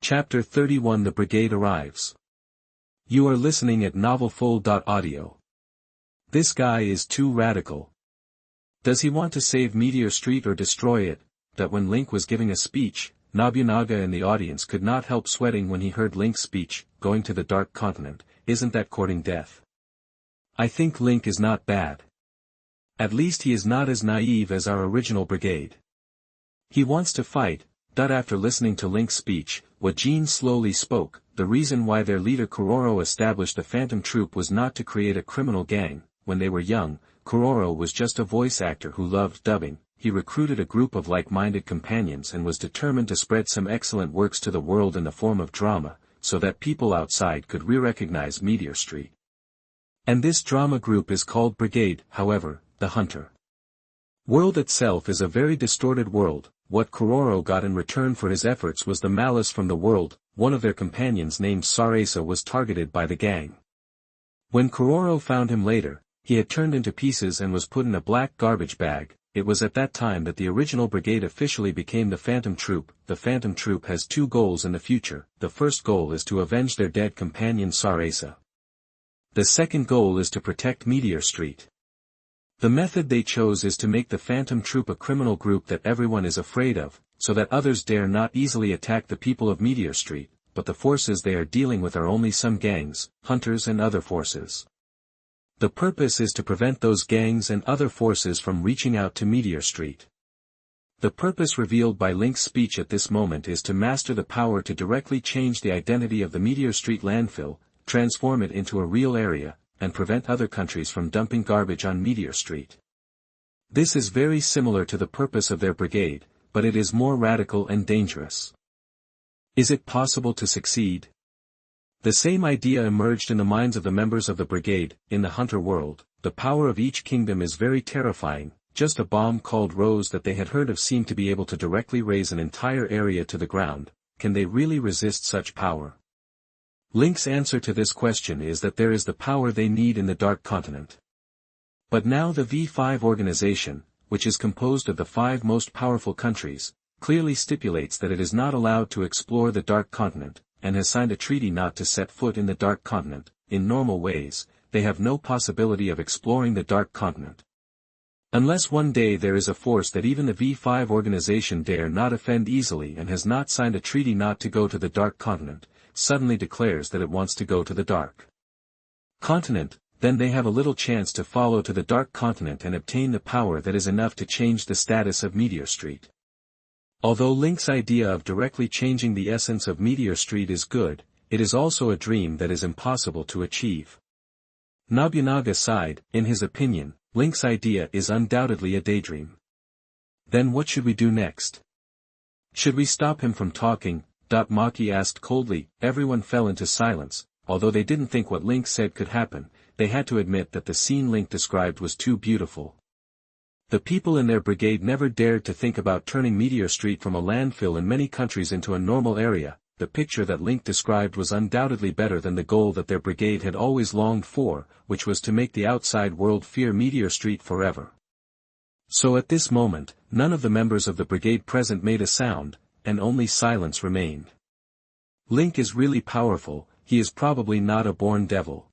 Chapter 31 The Brigade Arrives. You are listening at novelfull.audio. This guy is too radical. Does he want to save Meteor Street or destroy it? That when Link was giving a speech, Nobunaga and the audience could not help sweating when he heard Link's speech, going to the Dark Continent, isn't that courting death? I think Link is not bad. At least he is not as naive as our original Brigade. He wants to fight. After listening to Link's speech, Wajin slowly spoke. The reason why their leader Kuroro established the Phantom Troop was not to create a criminal gang. When they were young, Kuroro was just a voice actor who loved dubbing. He recruited a group of like-minded companions and was determined to spread some excellent works to the world in the form of drama, so that people outside could re-recognize Meteor Street. And this drama group is called Brigade, however, the Hunter world itself is a very distorted world. What Kuroro got in return for his efforts was the malice from the world. One of their companions named Sarasa was targeted by the gang. When Kuroro found him later, he had turned into pieces and was put in a black garbage bag. It was at that time that the original Brigade officially became the Phantom Troop. The Phantom Troop has two goals in the future. The first goal is to avenge their dead companion Sarasa. The second goal is to protect Meteor Street. The method they chose is to make the Phantom Troop a criminal group that everyone is afraid of, so that others dare not easily attack the people of Meteor Street, but the forces they are dealing with are only some gangs, hunters and other forces. The purpose is to prevent those gangs and other forces from reaching out to Meteor Street. The purpose revealed by Link's speech at this moment is to master the power to directly change the identity of the Meteor Street landfill, transform it into a real area, and prevent other countries from dumping garbage on Meteor Street. This is very similar to the purpose of their brigade, but it is more radical and dangerous. Is it possible to succeed? The same idea emerged in the minds of the members of the brigade. In the Hunter world, the power of each kingdom is very terrifying. Just a bomb called Rose that they had heard of seemed to be able to directly raise an entire area to the ground. Can they really resist such power? Link's answer to this question is that there is the power they need in the Dark Continent. But now the V5 organization, which is composed of the 5 most powerful countries, clearly stipulates that it is not allowed to explore the Dark Continent, and has signed a treaty not to set foot in the Dark Continent. In normal ways, they have no possibility of exploring the Dark Continent. Unless one day there is a force that even the V5 organization dare not offend easily and has not signed a treaty not to go to the Dark Continent, suddenly declares that it wants to go to the Dark Continent, then they have a little chance to follow to the Dark Continent and obtain the power that is enough to change the status of Meteor Street. Although Link's idea of directly changing the essence of Meteor Street is good, it is also a dream that is impossible to achieve. Nobunaga sighed. In his opinion, Link's idea is undoubtedly a daydream. Then what should we do next? Should we stop him from talking? Maki asked coldly. Everyone fell into silence. Although they didn't think what Link said could happen, they had to admit that the scene Link described was too beautiful. The people in their brigade never dared to think about turning Meteor Street from a landfill in many countries into a normal area. The picture that Link described was undoubtedly better than the goal that their brigade had always longed for, which was to make the outside world fear Meteor Street forever. So at this moment, none of the members of the brigade present made a sound, and only silence remained. Link is really powerful. He is probably not a born devil.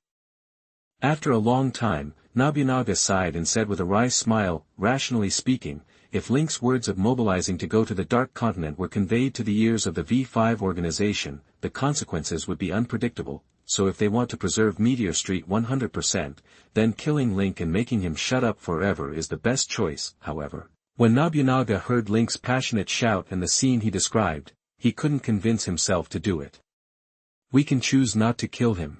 After a long time, Nobunaga sighed and said with a wry smile, rationally speaking, if Link's words of mobilizing to go to the Dark Continent were conveyed to the ears of the V5 organization, the consequences would be unpredictable, so if they want to preserve Meteor Street 100%, then killing Link and making him shut up forever is the best choice. However, when Nobunaga heard Link's passionate shout and the scene he described, he couldn't convince himself to do it. We can choose not to kill him.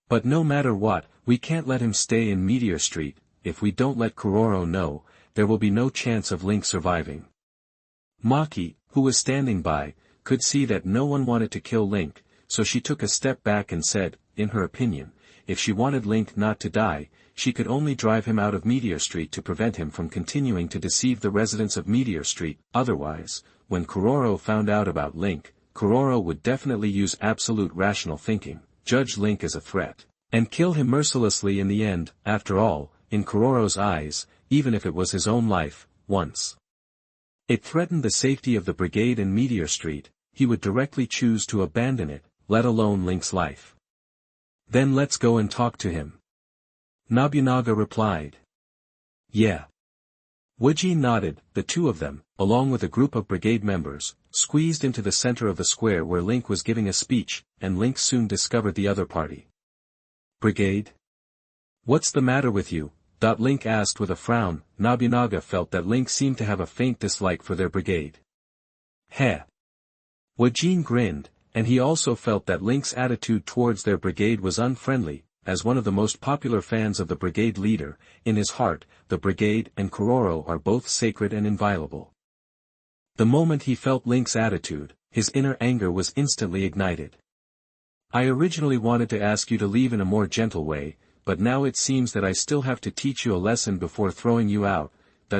But no matter what, we can't let him stay in Meteor Street. If we don't let Kuroro know, there will be no chance of Link surviving. Maki, who was standing by, could see that no one wanted to kill Link, so she took a step back and said, in her opinion, if she wanted Link not to die, she could only drive him out of Meteor Street to prevent him from continuing to deceive the residents of Meteor Street. Otherwise, when Kuroro found out about Link, Kuroro would definitely use absolute rational thinking, judge Link as a threat, and kill him mercilessly in the end. After all, in Kuroro's eyes, even if it was his own life, once it threatened the safety of the brigade and Meteor Street, he would directly choose to abandon it, let alone Link's life. Then let's go and talk to him. Nobunaga replied. Yeah. Wajin nodded. The two of them, along with a group of brigade members, squeezed into the center of the square where Link was giving a speech, and Link soon discovered the other party. Brigade? What's the matter with you? Link asked with a frown. Nobunaga felt that Link seemed to have a faint dislike for their brigade. Heh. Wajin grinned, and he also felt that Link's attitude towards their brigade was unfriendly. As one of the most popular fans of the brigade leader, in his heart, the brigade and Kuroro are both sacred and inviolable. The moment he felt Link's attitude, his inner anger was instantly ignited. I originally wanted to ask you to leave in a more gentle way, but now it seems that I still have to teach you a lesson before throwing you out.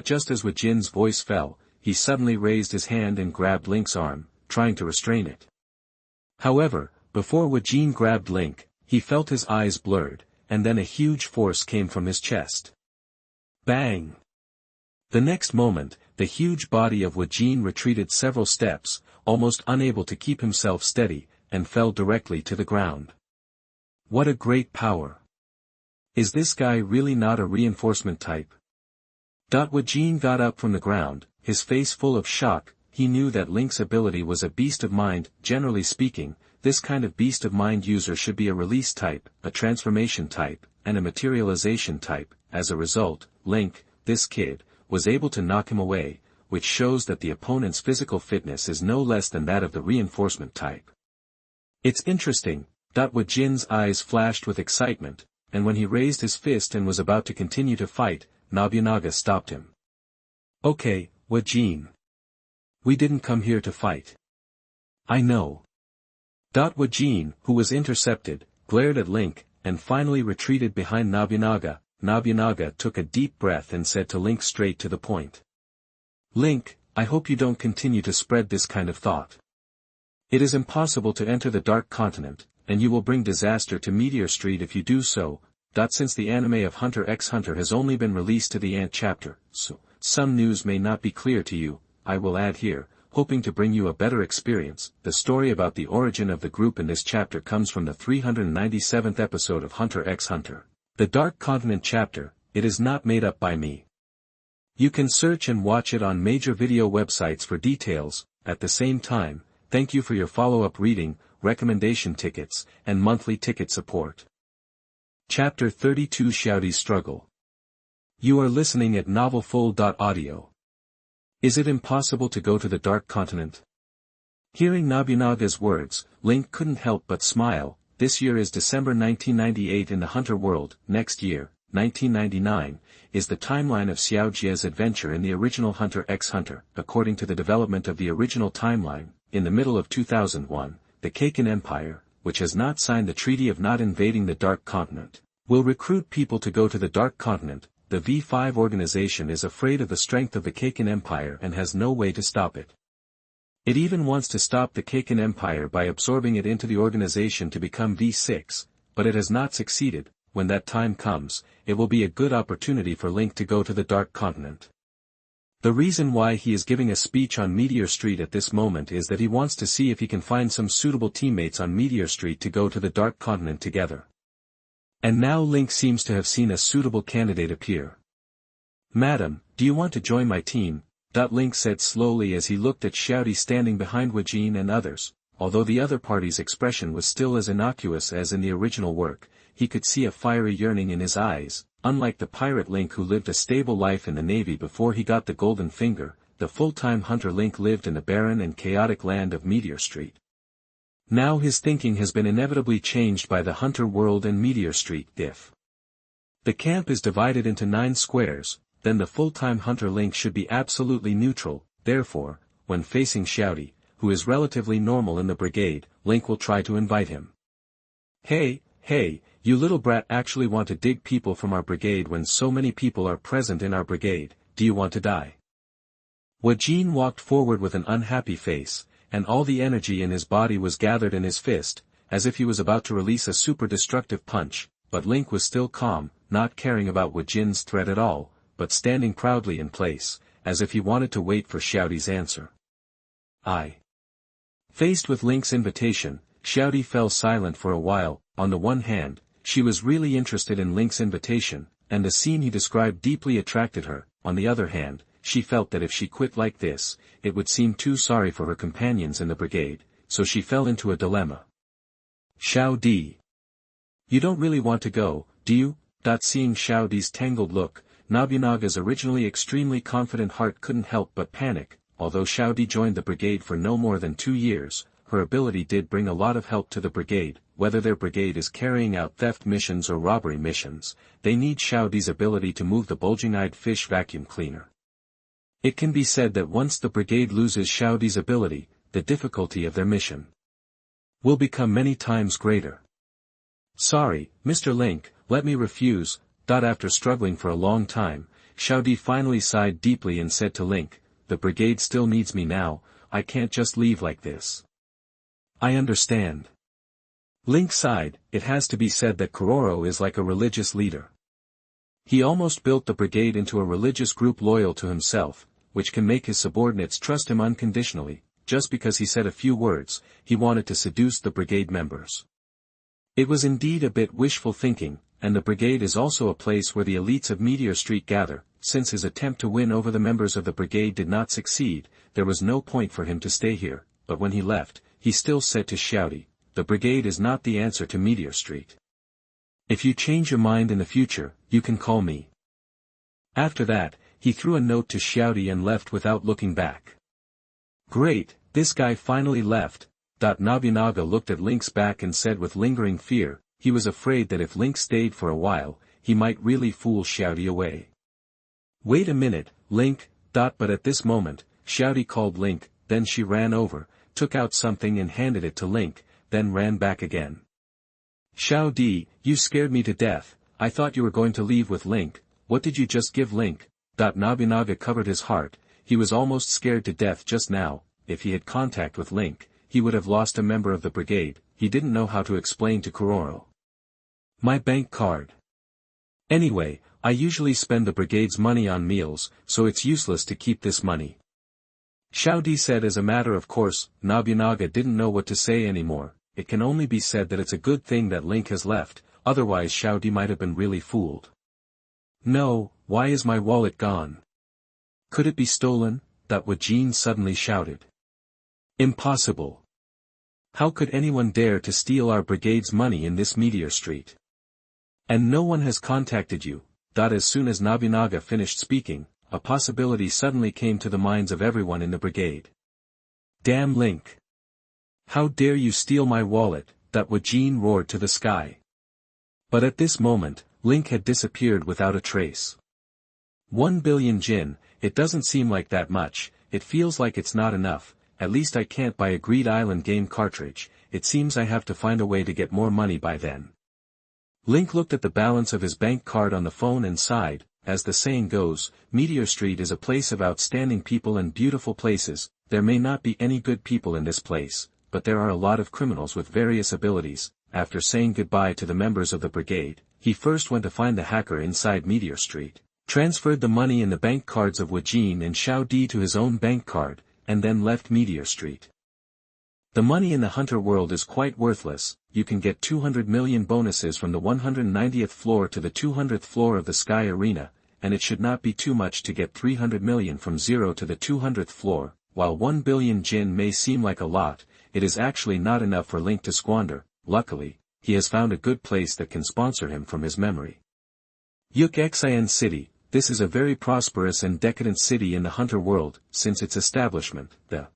Just as Wajin's voice fell, he suddenly raised his hand and grabbed Link's arm, trying to restrain it. However, before Wajin grabbed Link, he felt his eyes blurred, and then a huge force came from his chest. Bang! The next moment, the huge body of Wajin retreated several steps, almost unable to keep himself steady, and fell directly to the ground. What a great power! Is this guy really not a reinforcement type? Wajin got up from the ground, his face full of shock. He knew that Link's ability was a beast of mind. Generally speaking, this kind of beast of mind user should be a release type, a transformation type, and a materialization type. As a result, Link, this kid, was able to knock him away, which shows that the opponent's physical fitness is no less than that of the reinforcement type. It's interesting. Wajin's eyes flashed with excitement, and when he raised his fist and was about to continue to fight, Nobunaga stopped him. Okay, Wajin. We didn't come here to fight. I know. Wajin, who was intercepted, glared at Link, and finally retreated behind Nobunaga. Nobunaga took a deep breath and said to Link straight to the point. Link, I hope you don't continue to spread this kind of thought. It is impossible to enter the Dark Continent, and you will bring disaster to Meteor Street if you do so. Since the anime of Hunter x Hunter has only been released to the Ant chapter, so some news may not be clear to you, I will add here, hoping to bring you a better experience. The story about the origin of the group in this chapter comes from the 397th episode of Hunter x Hunter. The Dark Continent chapter. It is not made up by me. You can search and watch it on major video websites for details. At the same time, thank you for your follow-up reading, recommendation tickets, and monthly ticket support. Chapter 32 Xiaodi's Struggle. You are listening at novelfull.audio. Is it impossible to go to the Dark Continent? Hearing Nobunaga's words, Link couldn't help but smile. This year is December 1998 in the Hunter world. Next year, 1999, is the timeline of Xiaojia's adventure in the original Hunter x Hunter. According to the development of the original timeline, in the middle of 2001, the Kaken Empire, which has not signed the Treaty of Not Invading the Dark Continent, will recruit people to go to the Dark Continent. The V5 organization is afraid of the strength of the Kaken Empire and has no way to stop it. It even wants to stop the Kaken Empire by absorbing it into the organization to become V6, but it has not succeeded. When that time comes, it will be a good opportunity for Link to go to the Dark Continent. The reason why he is giving a speech on Meteor Street at this moment is that he wants to see if he can find some suitable teammates on Meteor Street to go to the Dark Continent together. And now Link seems to have seen a suitable candidate appear. Madam, do you want to join my team? Link said slowly as he looked at Xiaodi standing behind Wajin and others. Although the other party's expression was still as innocuous as in the original work, he could see a fiery yearning in his eyes. Unlike the pirate Link who lived a stable life in the Navy before he got the Golden Finger, the full-time hunter Link lived in the barren and chaotic land of Meteor Street. Now his thinking has been inevitably changed by the Hunter World and Meteor Street diff. The camp is divided into 9 squares, then the full-time hunter Link should be absolutely neutral. Therefore, when facing Xiaodi, who is relatively normal in the brigade, Link will try to invite him. Hey, you little brat actually want to dig people from our brigade when so many people are present in our brigade, do you want to die? Wajin walked forward with an unhappy face, and all the energy in his body was gathered in his fist, as if he was about to release a super destructive punch, but Link was still calm, not caring about Wajin's threat at all, but standing proudly in place, as if he wanted to wait for Xiaodi's answer. Faced with Link's invitation, Xiaodi fell silent for a while. On the one hand, she was really interested in Link's invitation, and the scene he described deeply attracted her. On the other hand, she felt that if she quit like this, it would seem too sorry for her companions in the brigade, so she fell into a dilemma. Xiaodi. You don't really want to go, do you? Seeing Xiaodi's tangled look, Nobunaga's originally extremely confident heart couldn't help but panic. Although Xiaodi joined the brigade for no more than 2 years, her ability did bring a lot of help to the brigade. Whether their brigade is carrying out theft missions or robbery missions, they need Xiaodi's ability to move the bulging-eyed fish vacuum cleaner. It can be said that once the brigade loses Xiaodi's ability, the difficulty of their mission will become many times greater. Sorry, Mr. Link, let me refuse. After struggling for a long time, Xiaodi finally sighed deeply and said to Link, the brigade still needs me now, I can't just leave like this. I understand. Link sighed. It has to be said that Kuroro is like a religious leader. He almost built the brigade into a religious group loyal to himself, which can make his subordinates trust him unconditionally. Just because he said a few words, he wanted to seduce the brigade members. It was indeed a bit wishful thinking, and the brigade is also a place where the elites of Meteor Street gather. Since his attempt to win over the members of the brigade did not succeed, there was no point for him to stay here, but when he left, he still said to Xiaodi, the brigade is not the answer to Meteor Street. If you change your mind in the future, you can call me. After that, he threw a note to Xiaodi and left without looking back. Great, this guy finally left. Nobunaga looked at Link's back and said with lingering fear, he was afraid that if Link stayed for a while, he might really fool Xiaodi away. Wait a minute, Link. But at this moment, Xiaodi called Link, then she ran over, took out something and handed it to Link, then ran back again. Xiaodi, you scared me to death. I thought you were going to leave with Link. What did you just give Link? Nobunaga covered his heart. He was almost scared to death just now. If he had contact with Link, he would have lost a member of the brigade. He didn't know how to explain to Kuroro. My bank card. Anyway, I usually spend the brigade's money on meals, so it's useless to keep this money. Xiaodi said as a matter of course. Nobunaga didn't know what to say anymore. It can only be said that it's a good thing that Link has left, otherwise Xiaodi might have been really fooled. No, why is my wallet gone? Could it be stolen? Wajin suddenly shouted. Impossible. How could anyone dare to steal our brigade's money in this Meteor Street? And no one has contacted you. As soon as Nobunaga finished speaking, a possibility suddenly came to the minds of everyone in the brigade. Damn Link! How dare you steal my wallet? Wajin roared to the sky. But at this moment, Link had disappeared without a trace. 1 billion Jin, it doesn't seem like that much, it feels like it's not enough. At least I can't buy a Greed Island game cartridge, it seems I have to find a way to get more money by then. Link looked at the balance of his bank card on the phone and sighed. As the saying goes, Meteor Street is a place of outstanding people and beautiful places. There may not be any good people in this place, but there are a lot of criminals with various abilities. After saying goodbye to the members of the brigade, he first went to find the hacker inside Meteor Street, transferred the money in the bank cards of Wajin and Xiaodi to his own bank card, and then left Meteor Street. The money in the Hunter world is quite worthless. You can get 200 million bonuses from the 190th floor to the 200th floor of the Sky Arena, and it should not be too much to get 300 million from 0 to the 200th floor. While 1 billion Jin may seem like a lot, it is actually not enough for Link to squander. Luckily, he has found a good place that can sponsor him from his memory. Xian City. This is a very prosperous and decadent city in the Hunter world. Since its establishment, the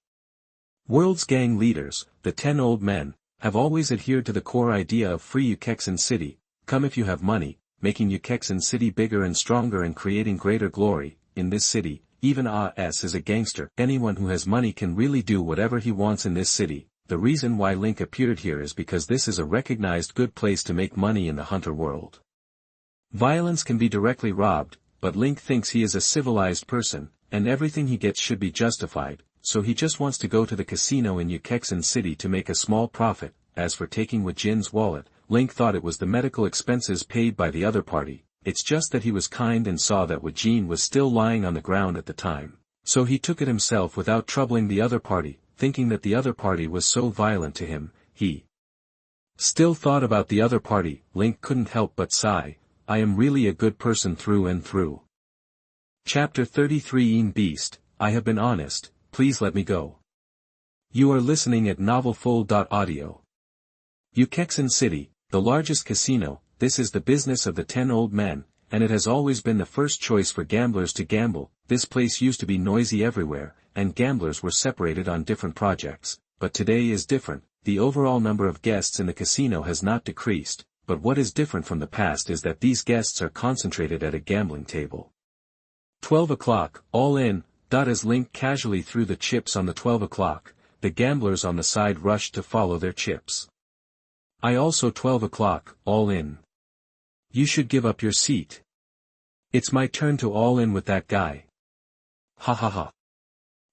world's gang leaders, the 10 old men, have always adhered to the core idea of free Xian City. Come if you have money, making Xian City bigger and stronger and creating greater glory. In this city, even AS is a gangster. Anyone who has money can really do whatever he wants in this city. The reason why Link appeared here is because this is a recognized good place to make money in the Hunter world. Violence can be directly robbed, but Link thinks he is a civilized person, and everything he gets should be justified, so he just wants to go to the casino in Xian City to make a small profit. As for taking Wajin's wallet, Link thought it was the medical expenses paid by the other party. It's just that he was kind and saw that Wajin was still lying on the ground at the time, so he took it himself without troubling the other party. thinking that the other party was so violent to him, he still thought about the other party. Link couldn't help but sigh, I am really a good person through and through. Chapter 33 Yin Beast, I have been honest, please let me go. You are listening at NovelFull.audio. Ukexin City, the largest casino, this is the business of the 10 old men, and it has always been the first choice for gamblers to gamble. This place used to be noisy everywhere, and gamblers were separated on different projects, but today is different. The overall number of guests in the casino has not decreased, but what is different from the past is that these guests are concentrated at a gambling table. 12 o'clock, all in. As Link casually threw the chips on the 12 o'clock, the gamblers on the side rushed to follow their chips. I also 12 o'clock, all in. You should give up your seat. It's my turn to all in with that guy. Ha ha ha.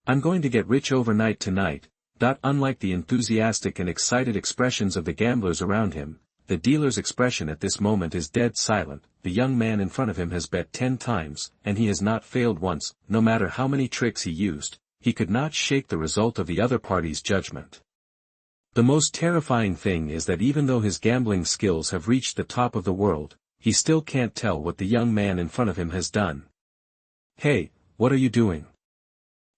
I'm going to get rich overnight tonight. Unlike the enthusiastic and excited expressions of the gamblers around him, the dealer's expression at this moment is dead silent. The young man in front of him has bet 10 times, and he has not failed once. No matter how many tricks he used, he could not shake the result of the other party's judgment. The most terrifying thing is that even though his gambling skills have reached the top of the world, he still can't tell what the young man in front of him has done. Hey, what are you doing?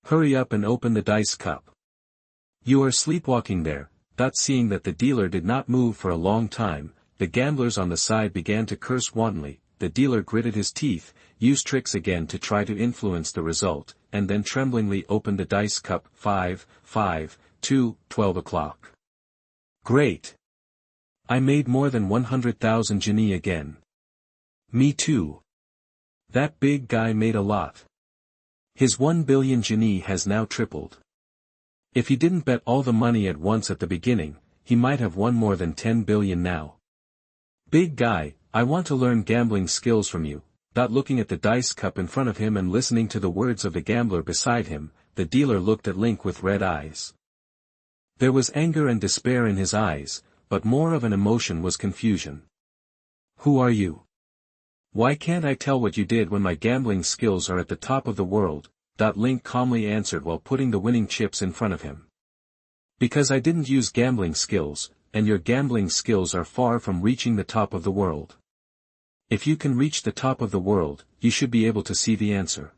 Hurry up and open the dice cup. You are sleepwalking there. Seeing that the dealer did not move for a long time, the gamblers on the side began to curse wantonly. The dealer gritted his teeth, used tricks again to try to influence the result, and then tremblingly opened the dice cup. 5, 5, 2, 12 o'clock. Great! I made more than 100,000 genie again. Me too. That big guy made a lot. His 1 billion genie has now tripled. If he didn't bet all the money at once at the beginning, he might have won more than 10 billion now. Big guy, I want to learn gambling skills from you. Looking at the dice cup in front of him and listening to the words of the gambler beside him, the dealer looked at Link with red eyes. There was anger and despair in his eyes, but more of an emotion was confusion. Who are you? Why can't I tell what you did when my gambling skills are at the top of the world? Link calmly answered while putting the winning chips in front of him. Because I didn't use gambling skills, and your gambling skills are far from reaching the top of the world. If you can reach the top of the world, you should be able to see the answer.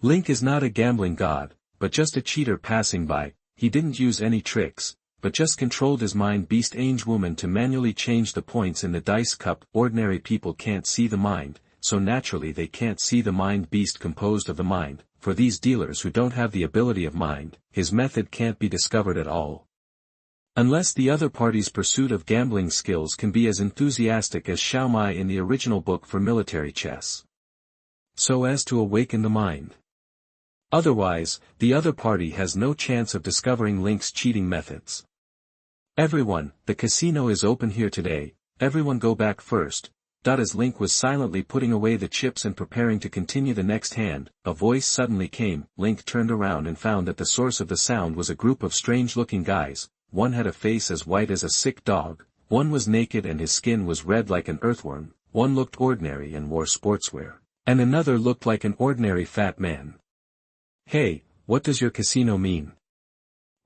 Link is not a gambling god, but just a cheater passing by. He didn't use any tricks, but just controlled his mind beast Ange woman to manually change the points in the dice cup. Ordinary people can't see the mind, so naturally they can't see the mind beast composed of the mind. For these dealers who don't have the ability of mind, his method can't be discovered at all. Unless the other party's pursuit of gambling skills can be as enthusiastic as Xiaomai in the original book for military chess. So as to awaken the mind. Otherwise, the other party has no chance of discovering Link's cheating methods. Everyone, the casino is open here today, everyone go back first. As Link was silently putting away the chips and preparing to continue the next hand, a voice suddenly came. Link turned around and found that the source of the sound was a group of strange-looking guys. One had a face as white as a sick dog, one was naked and his skin was red like an earthworm, one looked ordinary and wore sportswear, and another looked like an ordinary fat man. Hey, what does your casino mean?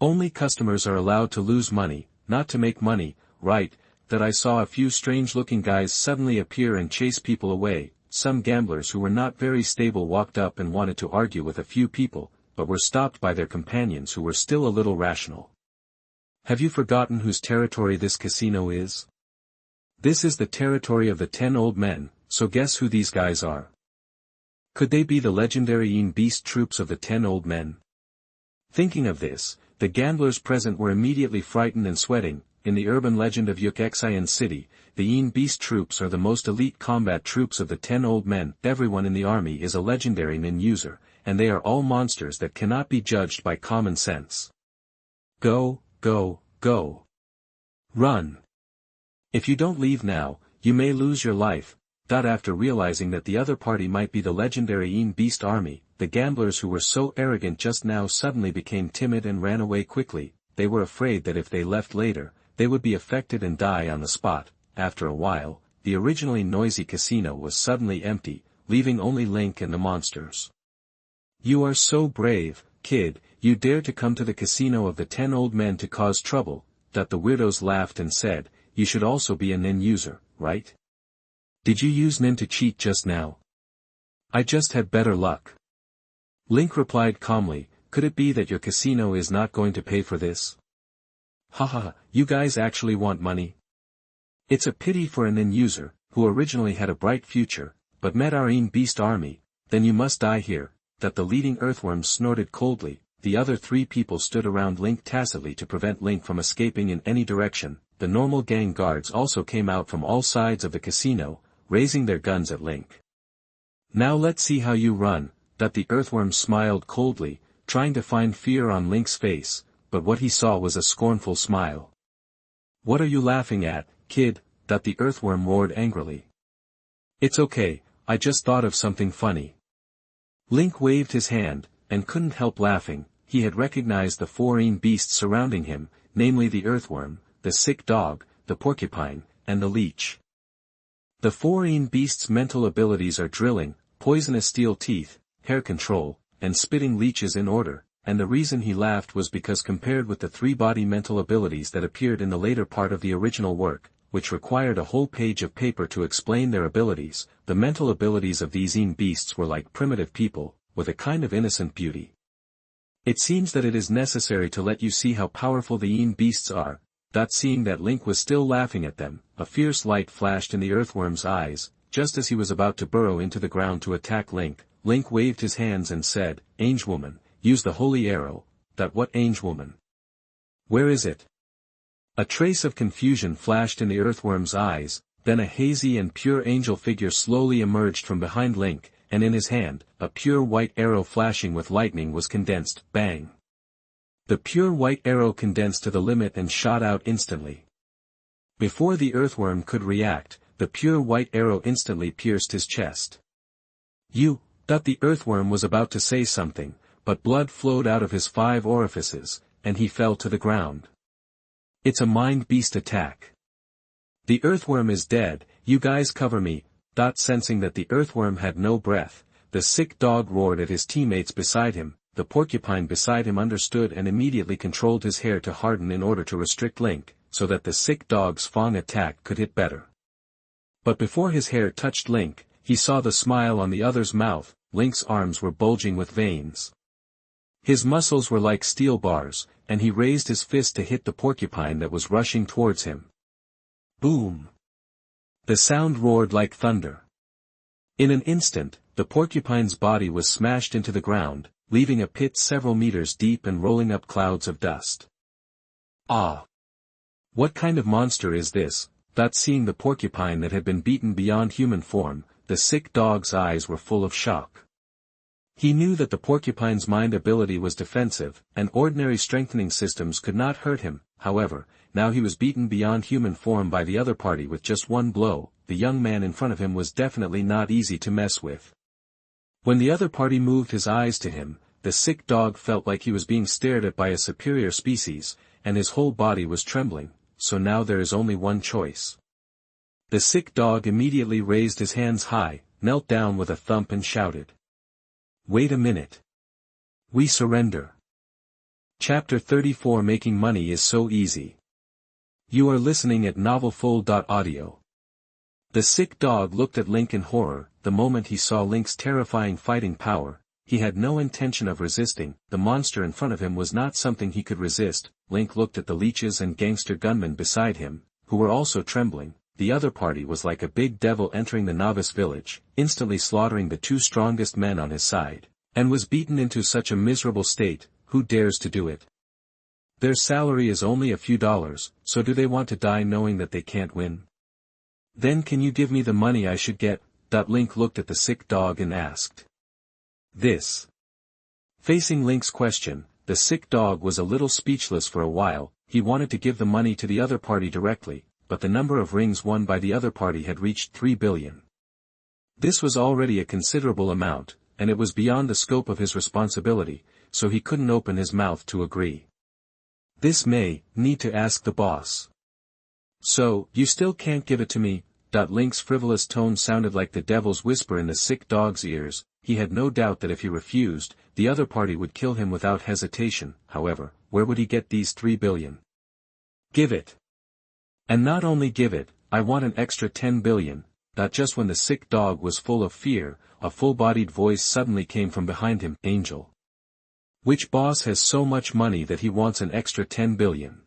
Only customers are allowed to lose money, not to make money, right? I saw a few strange-looking guys suddenly appear and chase people away. Some gamblers who were not very stable walked up and wanted to argue with a few people, but were stopped by their companions who were still a little rational. Have you forgotten whose territory this casino is? This is the territory of the 10 old men, so guess who these guys are? Could they be the legendary Yin Beast troops of the 10 old men? Thinking of this, the gamblers present were immediately frightened and sweating. In the urban legend of Ukexin City, the Yin Beast troops are the most elite combat troops of the 10 old men. Everyone in the army is a legendary nin user, and they are all monsters that cannot be judged by common sense. Go, go, go. Run. If you don't leave now, you may lose your life. After realizing that the other party might be the legendary Yin Beast army, the gamblers who were so arrogant just now suddenly became timid and ran away quickly. They were afraid that if they left later, they would be affected and die on the spot. After a while, the originally noisy casino was suddenly empty, leaving only Link and the monsters. You are so brave, kid, you dare to come to the casino of the 10 old men to cause trouble, that the weirdos laughed and said, you should also be a Nin user, right? Did you use Nin to cheat just now? I just had better luck. Link replied calmly, could it be that your casino is not going to pay for this? Haha, you guys actually want money? It's a pity for a Nin user, who originally had a bright future, but met our Yin Beast army, then you must die here, that the leading earthworm snorted coldly. The other 3 people stood around Link tacitly to prevent Link from escaping in any direction. The normal gang guards also came out from all sides of the casino, raising their guns at Link. Now let's see how you run, that the earthworm smiled coldly, trying to find fear on Link's face, but what he saw was a scornful smile. What are you laughing at, kid? That the earthworm roared angrily. It's okay, I just thought of something funny. Link waved his hand, and couldn't help laughing. He had recognized the 4 Yin beasts surrounding him, namely the earthworm, the sick dog, the porcupine, and the leech. The 4 Yin beasts' mental abilities are drilling, poisonous steel teeth, hair control, and spitting leeches in order, and the reason he laughed was because compared with the 3 body mental abilities that appeared in the later part of the original work, which required a whole page of paper to explain their abilities, the mental abilities of these Yin beasts were like primitive people, with a kind of innocent beauty. It seems that it is necessary to let you see how powerful the Yin beasts are. Seeing that Link was still laughing at them, a fierce light flashed in the earthworm's eyes. Just as he was about to burrow into the ground to attack Link, Link waved his hands and said, Angewoman, use the holy arrow. That what Angewoman? Where is it? A trace of confusion flashed in the earthworm's eyes, then a hazy and pure angel figure slowly emerged from behind Link, and in his hand, a pure white arrow flashing with lightning was condensed, bang. The pure white arrow condensed to the limit and shot out instantly. Before the earthworm could react, the pure white arrow instantly pierced his chest. The earthworm was about to say something, but blood flowed out of his 5 orifices, and he fell to the ground. It's a mind beast attack. The earthworm is dead, you guys cover me. Sensing that the earthworm had no breath, the sick dog roared at his teammates beside him. The porcupine beside him understood and immediately controlled his hair to harden in order to restrict Link, so that the sick dog's fang attack could hit better. But before his hair touched Link, he saw the smile on the other's mouth. Link's arms were bulging with veins. His muscles were like steel bars, and he raised his fist to hit the porcupine that was rushing towards him. Boom! The sound roared like thunder. In an instant, the porcupine's body was smashed into the ground, leaving a pit several meters deep and rolling up clouds of dust. Ah! What kind of monster is this? Seeing the porcupine that had been beaten beyond human form, the sick dog's eyes were full of shock. He knew that the porcupine's mind ability was defensive, and ordinary strengthening systems could not hurt him. However, now he was beaten beyond human form by the other party with just one blow. The young man in front of him was definitely not easy to mess with. When the other party moved his eyes to him, the sick dog felt like he was being stared at by a superior species, and his whole body was trembling, so now there is only one choice. The sick dog immediately raised his hands high, knelt down with a thump and shouted. Wait a minute. We surrender. Chapter 34 Making Money is So Easy. You are listening at NovelFull.audio. The sick dog looked at Link in horror. The moment he saw Link's terrifying fighting power, he had no intention of resisting. The monster in front of him was not something he could resist. Link looked at the leeches and gangster gunmen beside him, who were also trembling. The other party was like a big devil entering the novice village, instantly slaughtering the 2 strongest men on his side, and was beaten into such a miserable state. Who dares to do it? Their salary is only a few dollars, so do they want to die knowing that they can't win? Then can you give me the money I should get? Link looked at the sick dog and asked. This. Facing Link's question, the sick dog was a little speechless for a while. He wanted to give the money to the other party directly, but the number of rings won by the other party had reached 3 billion. This was already a considerable amount, and it was beyond the scope of his responsibility, so he couldn't open his mouth to agree. This may need to ask the boss. So, you still can't give it to me? Link's frivolous tone sounded like the devil's whisper in the sick dog's ears. He had no doubt that if he refused, the other party would kill him without hesitation. However, where would he get these 3 billion? Give it. And not only give it, I want an extra 10 billion. Just when the sick dog was full of fear, a full-bodied voice suddenly came from behind him. Angel. Which boss has so much money that he wants an extra 10 billion?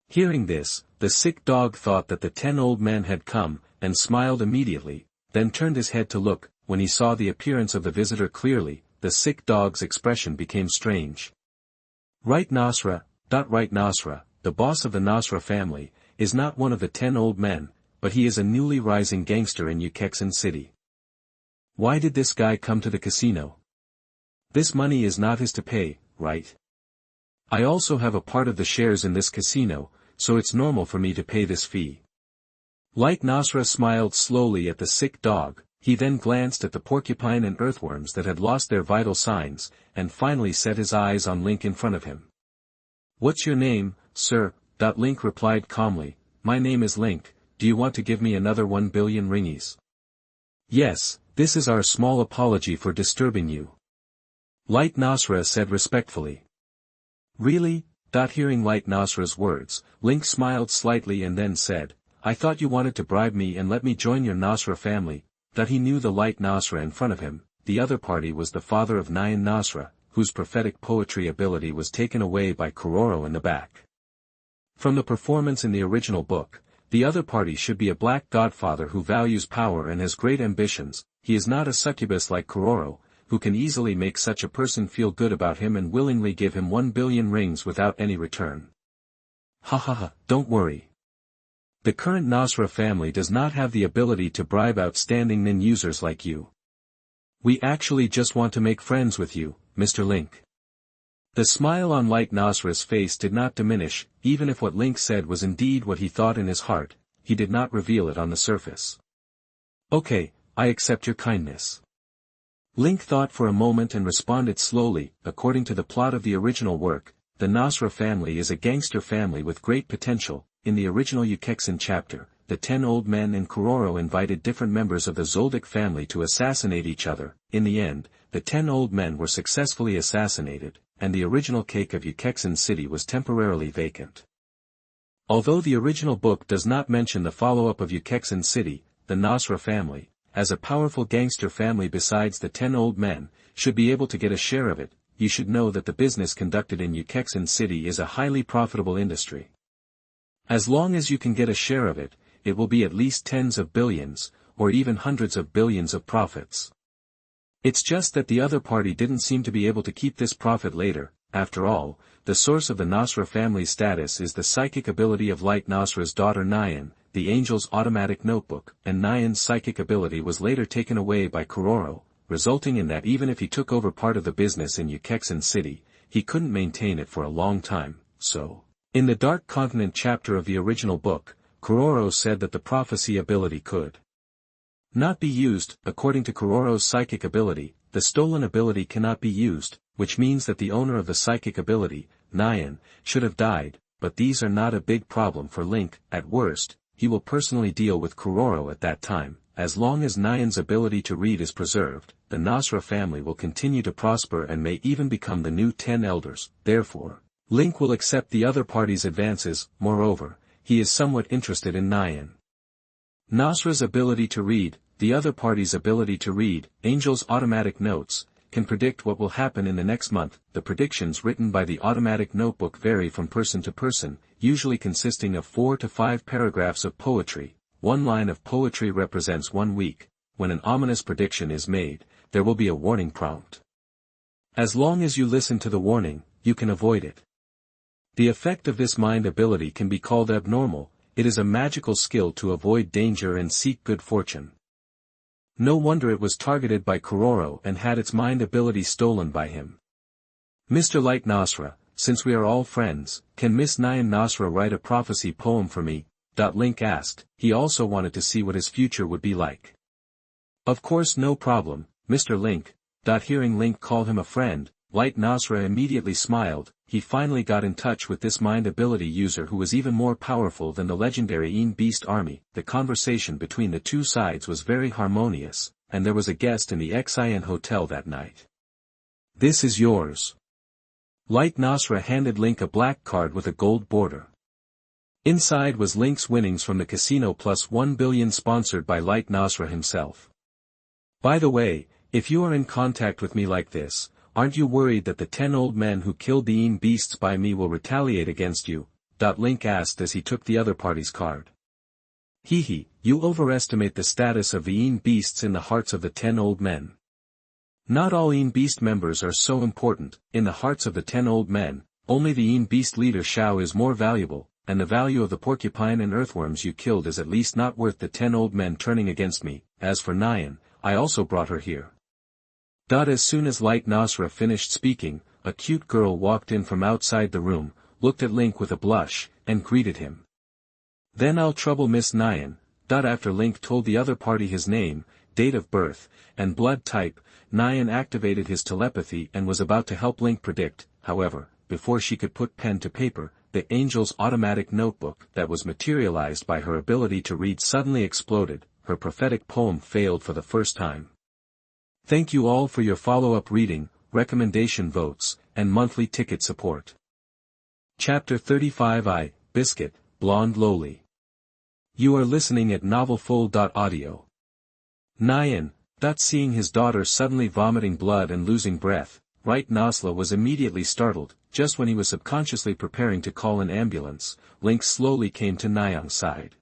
Hearing this, the sick dog thought that the 10 old men had come, and smiled immediately, then turned his head to look. When he saw the appearance of the visitor clearly, the sick dog's expression became strange. Right Nasra, the boss of the Nasra family, is not one of the 10 old men, but he is a newly rising gangster in Ukexin City. Why did this guy come to the casino? This money is not his to pay, right? I also have a part of the shares in this casino, so it's normal for me to pay this fee. Light Nasra smiled slowly at the sick dog, he then glanced at the porcupine and earthworms that had lost their vital signs, and finally set his eyes on Link in front of him. What's your name, sir? Link replied calmly, my name is Link. Do you want to give me another 1 billion ringies? Yes, this is our small apology for disturbing you. Light Nasra said respectfully. Really? Hearing Light Nasra's words, Link smiled slightly and then said, I thought you wanted to bribe me and let me join your Nasra family. He knew the Light Nasra in front of him. The other party was the father of Nyan Nasra, whose prophetic poetry ability was taken away by Kuroro in the back. From the performance in the original book, the other party should be a black godfather who values power and has great ambitions. He is not a succubus like Kuroro, who can easily make such a person feel good about him and willingly give him 1 billion rings without any return. Don't worry. The current Nasra family does not have the ability to bribe outstanding nin users like you. We actually just want to make friends with you, Mr. Link. The smile on Light Nasra's face did not diminish. Even if what Link said was indeed what he thought in his heart, he did not reveal it on the surface. Okay, I accept your kindness. Link thought for a moment and responded slowly. According to the plot of the original work, the Nasra family is a gangster family with great potential. In the original Ukexin chapter, the 10 old men and Kuroro invited different members of the Zoldyck family to assassinate each other. In the end, the 10 old men were successfully assassinated, and the original cake of Ukexin City was temporarily vacant. Although the original book does not mention the follow-up of Ukexin City, the Nasra family, as a powerful gangster family besides the 10 old men, should be able to get a share of it. You should know that the business conducted in Ukexin City is a highly profitable industry. As long as you can get a share of it, it will be at least tens of billions, or even hundreds of billions of profits. It's just that the other party didn't seem to be able to keep this profit later. After all, the source of the Nasra family's status is the psychic ability of Light Nasra's daughter Nyan, the angel's automatic notebook, and Nyan's psychic ability was later taken away by Kuroro, resulting in that even if he took over part of the business in Ukexin City, he couldn't maintain it for a long time. So, in the Dark Continent chapter of the original book, Kuroro said that the prophecy ability could not be used. According to Kuroro's psychic ability, the stolen ability cannot be used, which means that the owner of the psychic ability, Nyan, should have died, but these are not a big problem for Link. At worst, he will personally deal with Kuroro at that time. As long as Nyan's ability to read is preserved, the Nasra family will continue to prosper and may even become the new 10 elders. Therefore, Link will accept the other party's advances. Moreover, he is somewhat interested in Nyan. Nasra's ability to read, the other party's ability to read, Angel's automatic notes, can predict what will happen in the next month. The predictions written by the automatic notebook vary from person to person, usually consisting of 4 to 5 paragraphs of poetry. One line of poetry represents 1 week. When an ominous prediction is made, there will be a warning prompt. As long as you listen to the warning, you can avoid it. The effect of this mind ability can be called abnormal. It is a magical skill to avoid danger and seek good fortune. No wonder it was targeted by Kuroro and had its mind ability stolen by him. Mr. Light Nasra, since we are all friends, can Miss Nyan Nasra write a prophecy poem for me? Link asked. He also wanted to see what his future would be like. Of course, no problem, Mr. Link. Hearing Link call him a friend, Light Nasra immediately smiled. He finally got in touch with this mind ability user who was even more powerful than the legendary Yin Beast army. The conversation between the two sides was very harmonious, and there was a guest in the Xin hotel that night. This is yours. Light Nasra handed Link a black card with a gold border. Inside was Link's winnings from the casino plus 1 billion sponsored by Light Nasra himself. By the way, if you are in contact with me like this, aren't you worried that the 10 old men who killed the Yin Beasts by me will retaliate against you? Link asked as he took the other party's card. Hehe, you overestimate the status of the Yin Beasts in the hearts of the 10 old men. Not all Yin Beast members are so important. In the hearts of the 10 old men, only the Yin Beast leader Xiao is more valuable, and the value of the porcupine and earthworms you killed is at least not worth the 10 old men turning against me. As for Nyan, I also brought her here. As soon as Light Nasra finished speaking, a cute girl walked in from outside the room, looked at Link with a blush, and greeted him. Then I'll trouble Miss Nyan. After Link told the other party his name, date of birth, and blood type, Nyan activated his telepathy and was about to help Link predict. However, before she could put pen to paper, the angel's automatic notebook that was materialized by her ability to read suddenly exploded. Her prophetic poem failed for the first time. Thank you all for your follow-up reading, recommendation votes, and monthly ticket support. Chapter 35 Biscuit, Blonde Loli. You are listening at novelfull.audio. Nyan, seeing his daughter suddenly vomiting blood and losing breath, Right Nasla was immediately startled. Just when he was subconsciously preparing to call an ambulance, Link slowly came to Nyan's side.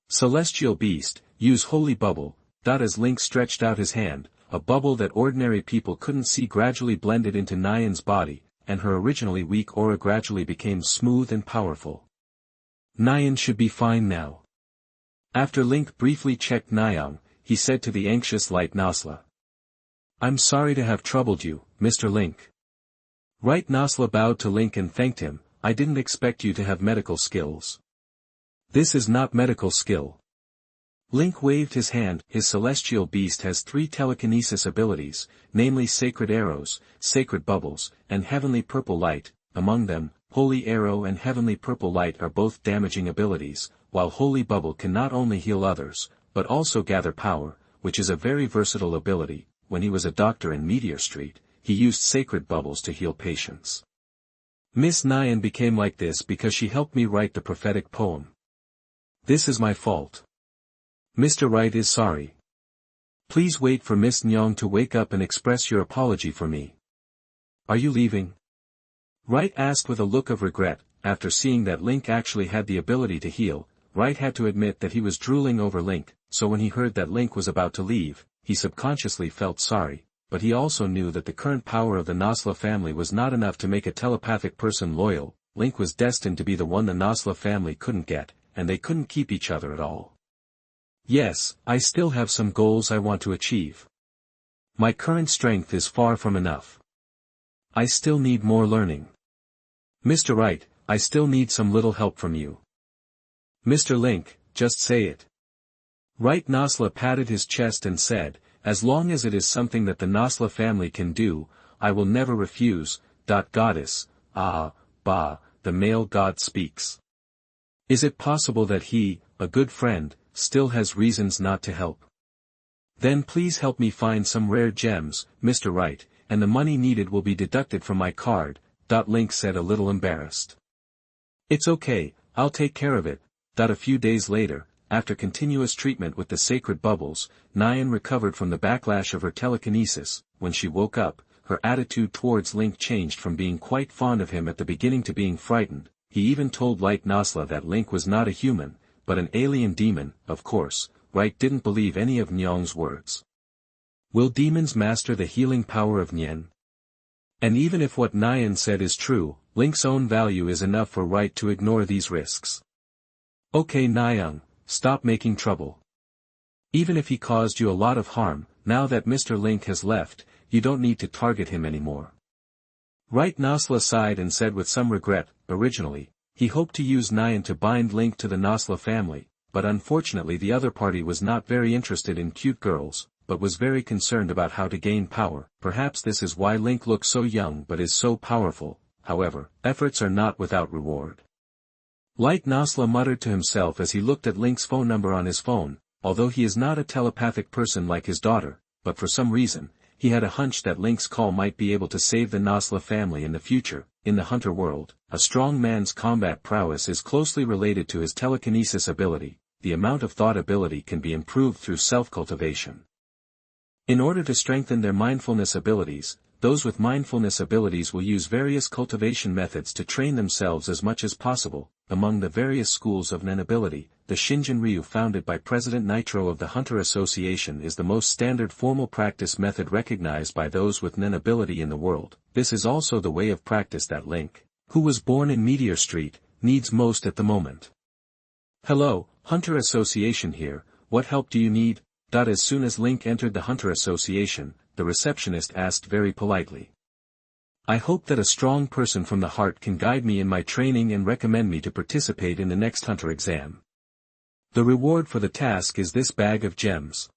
Celestial Beast, use Holy Bubble. As Link stretched out his hand, a bubble that ordinary people couldn't see gradually blended into Nyan's body, and her originally weak aura gradually became smooth and powerful. Nyan should be fine now. After Link briefly checked Nyan, he said to the anxious Light Nasla. I'm sorry to have troubled you, Mr. Link. Right Nasla bowed to Link and thanked him. I didn't expect you to have medical skills. This is not medical skill. Link waved his hand. His celestial beast has 3 telekinesis abilities, namely Sacred Arrows, Sacred Bubbles, and Heavenly Purple Light. Among them, Holy Arrow and Heavenly Purple Light are both damaging abilities, while Holy Bubble can not only heal others, but also gather power, which is a very versatile ability. When he was a doctor in Meteor Street, he used Sacred Bubbles to heal patients. Miss Nyan became like this because she helped me write the prophetic poem. This is my fault. Mr. Wright is sorry. Please wait for Miss Nyong to wake up and express your apology for me. Are you leaving? Wright asked with a look of regret. After seeing that Link actually had the ability to heal, Wright had to admit that he was drooling over Link, so when he heard that Link was about to leave, he subconsciously felt sorry, but he also knew that the current power of the Nasla family was not enough to make a telepathic person loyal. Link was destined to be the one the Nasla family couldn't get, and they couldn't keep each other at all. Yes, I still have some goals I want to achieve. My current strength is far from enough. I still need more learning. Mr. Wright, I still need some little help from you. Mr. Link, just say it. Right Nasla patted his chest and said, as long as it is something that the Nasla family can do, I will never refuse. Goddess, the male god speaks. Is it possible that he, a good friend, still has reasons not to help? Then please help me find some rare gems, Mr. Wright, and the money needed will be deducted from my card. Link said a little embarrassed. It's okay, I'll take care of it. A few days later, after continuous treatment with the sacred bubbles, Nyan recovered from the backlash of her telekinesis. When she woke up, her attitude towards Link changed from being quite fond of him at the beginning to being frightened. He even told Light Nasla that Link was not a human, but an alien demon. Of course, Wright didn't believe any of Nyong's words. Will demons master the healing power of Nyan? And even if what Nyan said is true, Link's own value is enough for Wright to ignore these risks. Okay Nyan, stop making trouble. Even if he caused you a lot of harm, now that Mr. Link has left, you don't need to target him anymore. Right Nasla sighed and said with some regret, originally, he hoped to use Nyan to bind Link to the Nasla family, but unfortunately the other party was not very interested in cute girls, but was very concerned about how to gain power. Perhaps this is why Link looks so young but is so powerful. However, efforts are not without reward. Light Nasla muttered to himself as he looked at Link's phone number on his phone. Although he is not a telepathic person like his daughter, but for some reason, he had a hunch that Link's call might be able to save the Nasla family in the future. In the hunter world, a strong man's combat prowess is closely related to his telekinesis ability. The amount of thought ability can be improved through self-cultivation. In order to strengthen their mindfulness abilities, those with mindfulness abilities will use various cultivation methods to train themselves as much as possible. Among the various schools of Nen ability, the Shinjin Ryu founded by President Netero of the Hunter Association is the most standard formal practice method recognized by those with Nen ability in the world. This is also the way of practice that Link, who was born in Meteor Street, needs most at the moment. Hello, Hunter Association here, what help do you need? As soon as Link entered the Hunter Association, the receptionist asked very politely. I hope that a strong person from the heart can guide me in my training and recommend me to participate in the next Hunter exam. The reward for the task is this bag of gems.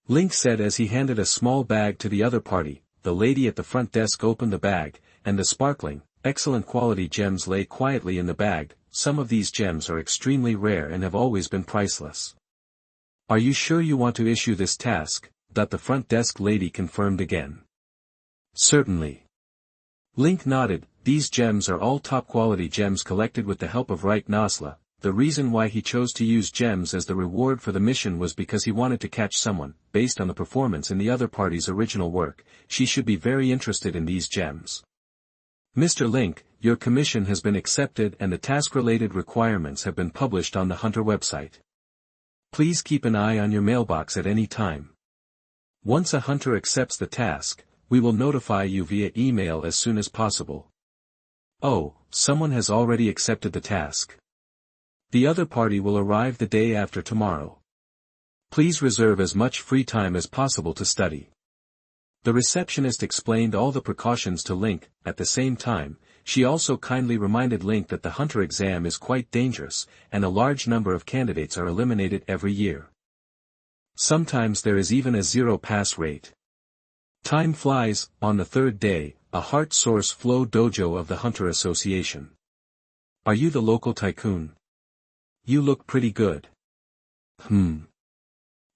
Link said as he handed a small bag to the other party. The lady at the front desk opened the bag, and the sparkling, excellent quality gems lay quietly in the bag. Some of these gems are extremely rare and have always been priceless. Are you sure you want to issue this task? The front desk lady confirmed again. Certainly. Link nodded. These gems are all top-quality gems collected with the help of Right Nasla. The reason why he chose to use gems as the reward for the mission was because he wanted to catch someone. Based on the performance in the other party's original work, she should be very interested in these gems. Mr. Link, your commission has been accepted and the task-related requirements have been published on the Hunter website. Please keep an eye on your mailbox at any time. Once a hunter accepts the task, we will notify you via email as soon as possible. Oh, someone has already accepted the task. The other party will arrive the day after tomorrow. Please reserve as much free time as possible to study. The receptionist explained all the precautions to Link. At the same time, she also kindly reminded Link that the hunter exam is quite dangerous, and a large number of candidates are eliminated every year. Sometimes there is even a zero pass rate. Time flies. On the third day, a Heart Source Flow dojo of the Hunter Association. Are you the local tycoon? You look pretty good.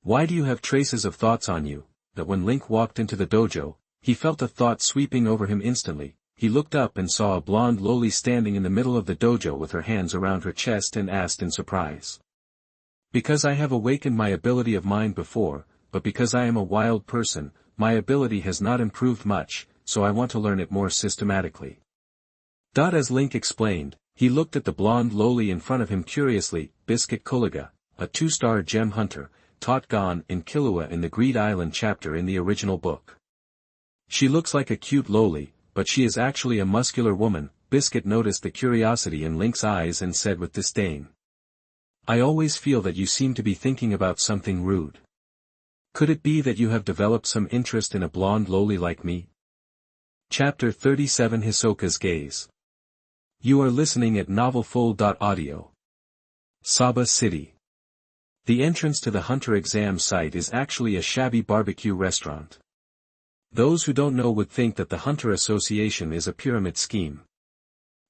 Why do you have traces of thoughts on you? That when Link walked into the dojo, he felt a thought sweeping over him instantly. He looked up and saw a blonde loli standing in the middle of the dojo with her hands around her chest and asked in surprise. Because I have awakened my ability of mind before, but because I am a wild person, my ability has not improved much, so I want to learn it more systematically. As Link explained, he looked at the blonde loli in front of him curiously. Biscuit Kuliga, a 2-star gem hunter, taught Gon in Killua in the Greed Island chapter in the original book. She looks like a cute loli, but she is actually a muscular woman. Biscuit noticed the curiosity in Link's eyes and said with disdain. I always feel that you seem to be thinking about something rude. Could it be that you have developed some interest in a blonde loli like me? Chapter 37 Hisoka's Gaze. You are listening at novelfull.audio. Saba City. The entrance to the Hunter exam site is actually a shabby barbecue restaurant. Those who don't know would think that the Hunter Association is a pyramid scheme.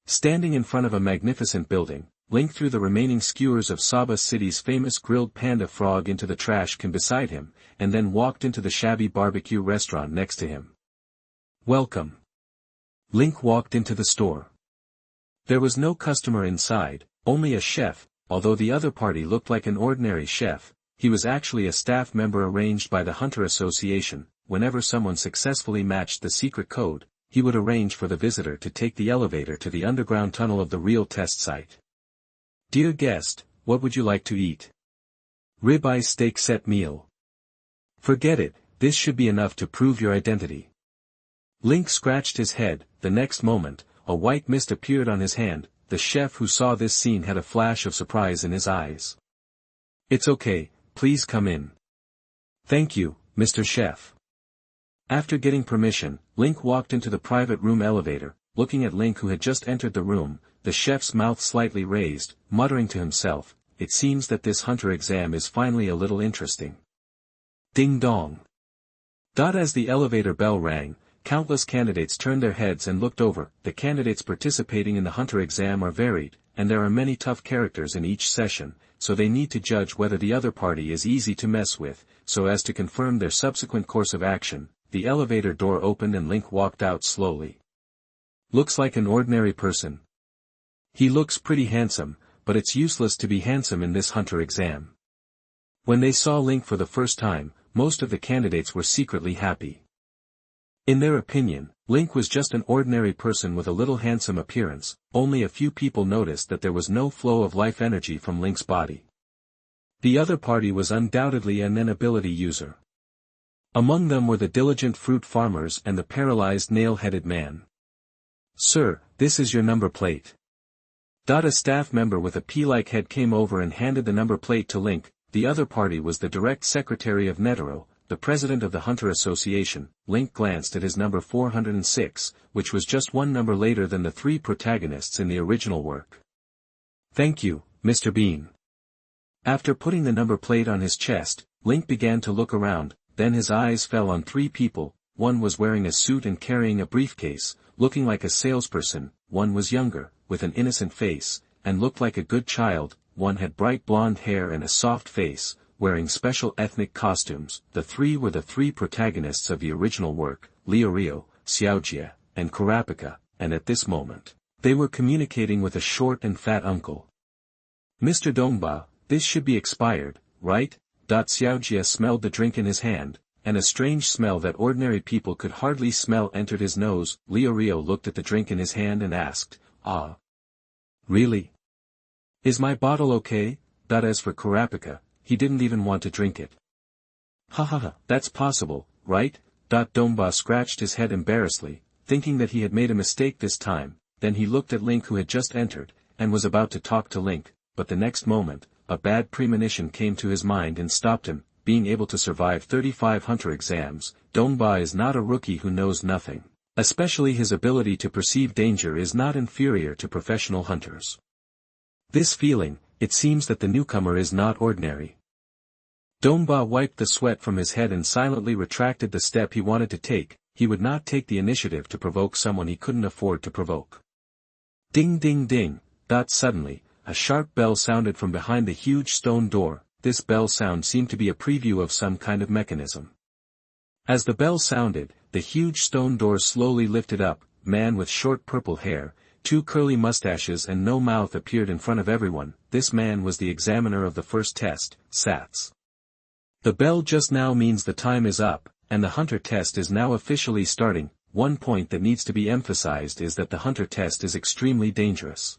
Standing in front of a magnificent building, Link threw the remaining skewers of Saba City's famous grilled panda frog into the trash can beside him, and then walked into the shabby barbecue restaurant next to him. Welcome. Link walked into the store. There was no customer inside, only a chef. Although the other party looked like an ordinary chef, he was actually a staff member arranged by the Hunter Association. Whenever someone successfully matched the secret code, he would arrange for the visitor to take the elevator to the underground tunnel of the real test site. Dear guest, what would you like to eat? Ribeye steak set meal. Forget it, this should be enough to prove your identity. Link scratched his head. The next moment, a white mist appeared on his hand. The chef who saw this scene had a flash of surprise in his eyes. It's okay, please come in. Thank you, Mr. Chef. After getting permission, Link walked into the private room elevator. Looking at Link who had just entered the room, the chef's mouth slightly raised, muttering to himself, it seems that this hunter exam is finally a little interesting. Ding dong. As the elevator bell rang, countless candidates turned their heads and looked over. The candidates participating in the hunter exam are varied, and there are many tough characters in each session, so they need to judge whether the other party is easy to mess with, so as to confirm their subsequent course of action. the elevator door opened and Link walked out slowly. Looks like an ordinary person. He looks pretty handsome, but it's useless to be handsome in this hunter exam. When they saw Link for the first time, most of the candidates were secretly happy. In their opinion, Link was just an ordinary person with a little handsome appearance. Only a few people noticed that there was no flow of life energy from Link's body. The other party was undoubtedly an ability user. Among them were the diligent fruit farmers and the paralyzed nail-headed man. "Sir, this is your number plate." A staff member with a pea-like head came over and handed the number plate to Link. The other party was the direct secretary of Netero, the president of the Hunter Association. Link glanced at his number 406, which was just one number later than the 3 protagonists in the original work. "Thank you, Mr. Bean." After putting the number plate on his chest, Link began to look around, then his eyes fell on 3 people. One was wearing a suit and carrying a briefcase, looking like a salesperson. One was younger, with an innocent face, and looked like a good child. One had bright blonde hair and a soft face, wearing special ethnic costumes. The 3 were the 3 protagonists of the original work, Leorio, Xiaodi, and Kurapika, and at this moment, they were communicating with a short and fat uncle. "Mr. Dongba, this should be expired, right?" Xiaodi smelled the drink in his hand, and a strange smell that ordinary people could hardly smell entered his nose. Leorio looked at the drink in his hand and asked, "Ah. Really? Is my bottle okay?" As for Kurapika, he didn't even want to drink it. "Ha, that's possible, right?" Dongba scratched his head embarrassedly, thinking that he had made a mistake this time. Then he looked at Link, who had just entered, and was about to talk to Link, but the next moment, a bad premonition came to his mind and stopped him. Being able to survive 35 hunter exams, Dongba is not a rookie who knows nothing. Especially his ability to perceive danger is not inferior to professional hunters. This feeling, it seems that the newcomer is not ordinary. Dongba wiped the sweat from his head and silently retracted the step he wanted to take. He would not take the initiative to provoke someone he couldn't afford to provoke. Ding ding ding. Suddenly, a sharp bell sounded from behind the huge stone door. This bell sound seemed to be a preview of some kind of mechanism. As the bell sounded, the huge stone door slowly lifted up. Man with short purple hair, 2 curly mustaches and no mouth appeared in front of everyone. This man was the examiner of the first test, SATS. The bell just now means the time is up, and the hunter test is now officially starting. One point that needs to be emphasized is that the hunter test is extremely dangerous.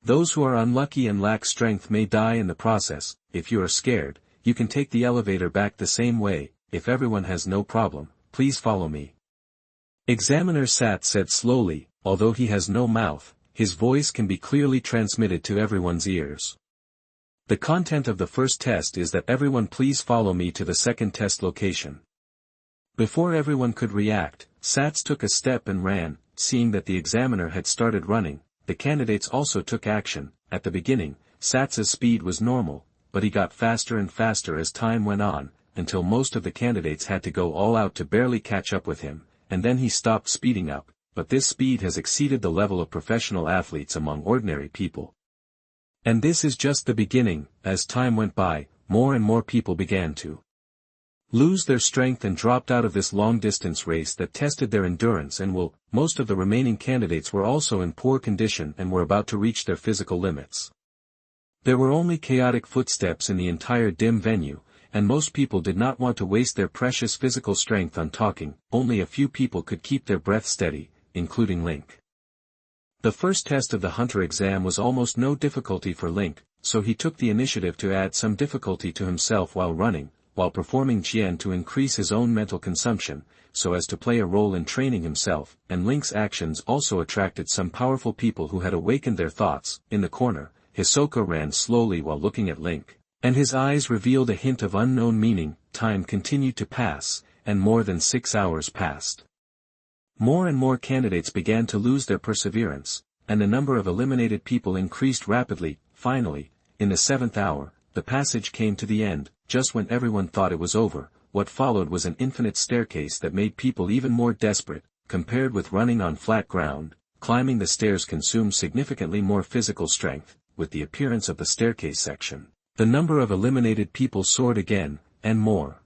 Those who are unlucky and lack strength may die in the process. If you are scared, you can take the elevator back the same way. If everyone has no problem, please follow me. Examiner Sat said slowly. Although he has no mouth, his voice can be clearly transmitted to everyone's ears. The content of the first test is that everyone please follow me to the second test location. Before everyone could react, Sats took a step and ran. Seeing that the examiner had started running, the candidates also took action. At the beginning, Sats's speed was normal, but he got faster and faster as time went on, until most of the candidates had to go all out to barely catch up with him, and then he stopped speeding up. But this speed has exceeded the level of professional athletes among ordinary people. And this is just the beginning. As time went by, more and more people began to lose their strength and dropped out of this long-distance race that tested their endurance and will. Most of the remaining candidates were also in poor condition and were about to reach their physical limits. There were only chaotic footsteps in the entire dim venue, and most people did not want to waste their precious physical strength on talking. Only a few people could keep their breath steady, including Link. The first test of the hunter exam was almost no difficulty for Link, so he took the initiative to add some difficulty to himself while running, while performing Jian to increase his own mental consumption, so as to play a role in training himself. And Link's actions also attracted some powerful people who had awakened their thoughts. In the corner, Hisoka ran slowly while looking at Link, and his eyes revealed a hint of unknown meaning. Time continued to pass, and more than 6 hours passed. More and more candidates began to lose their perseverance, and the number of eliminated people increased rapidly. Finally, in the 7th hour, the passage came to the end. Just when everyone thought it was over, what followed was an infinite staircase that made people even more desperate. Compared with running on flat ground, climbing the stairs consumed significantly more physical strength. With the appearance of the staircase section, the number of eliminated people soared again, and more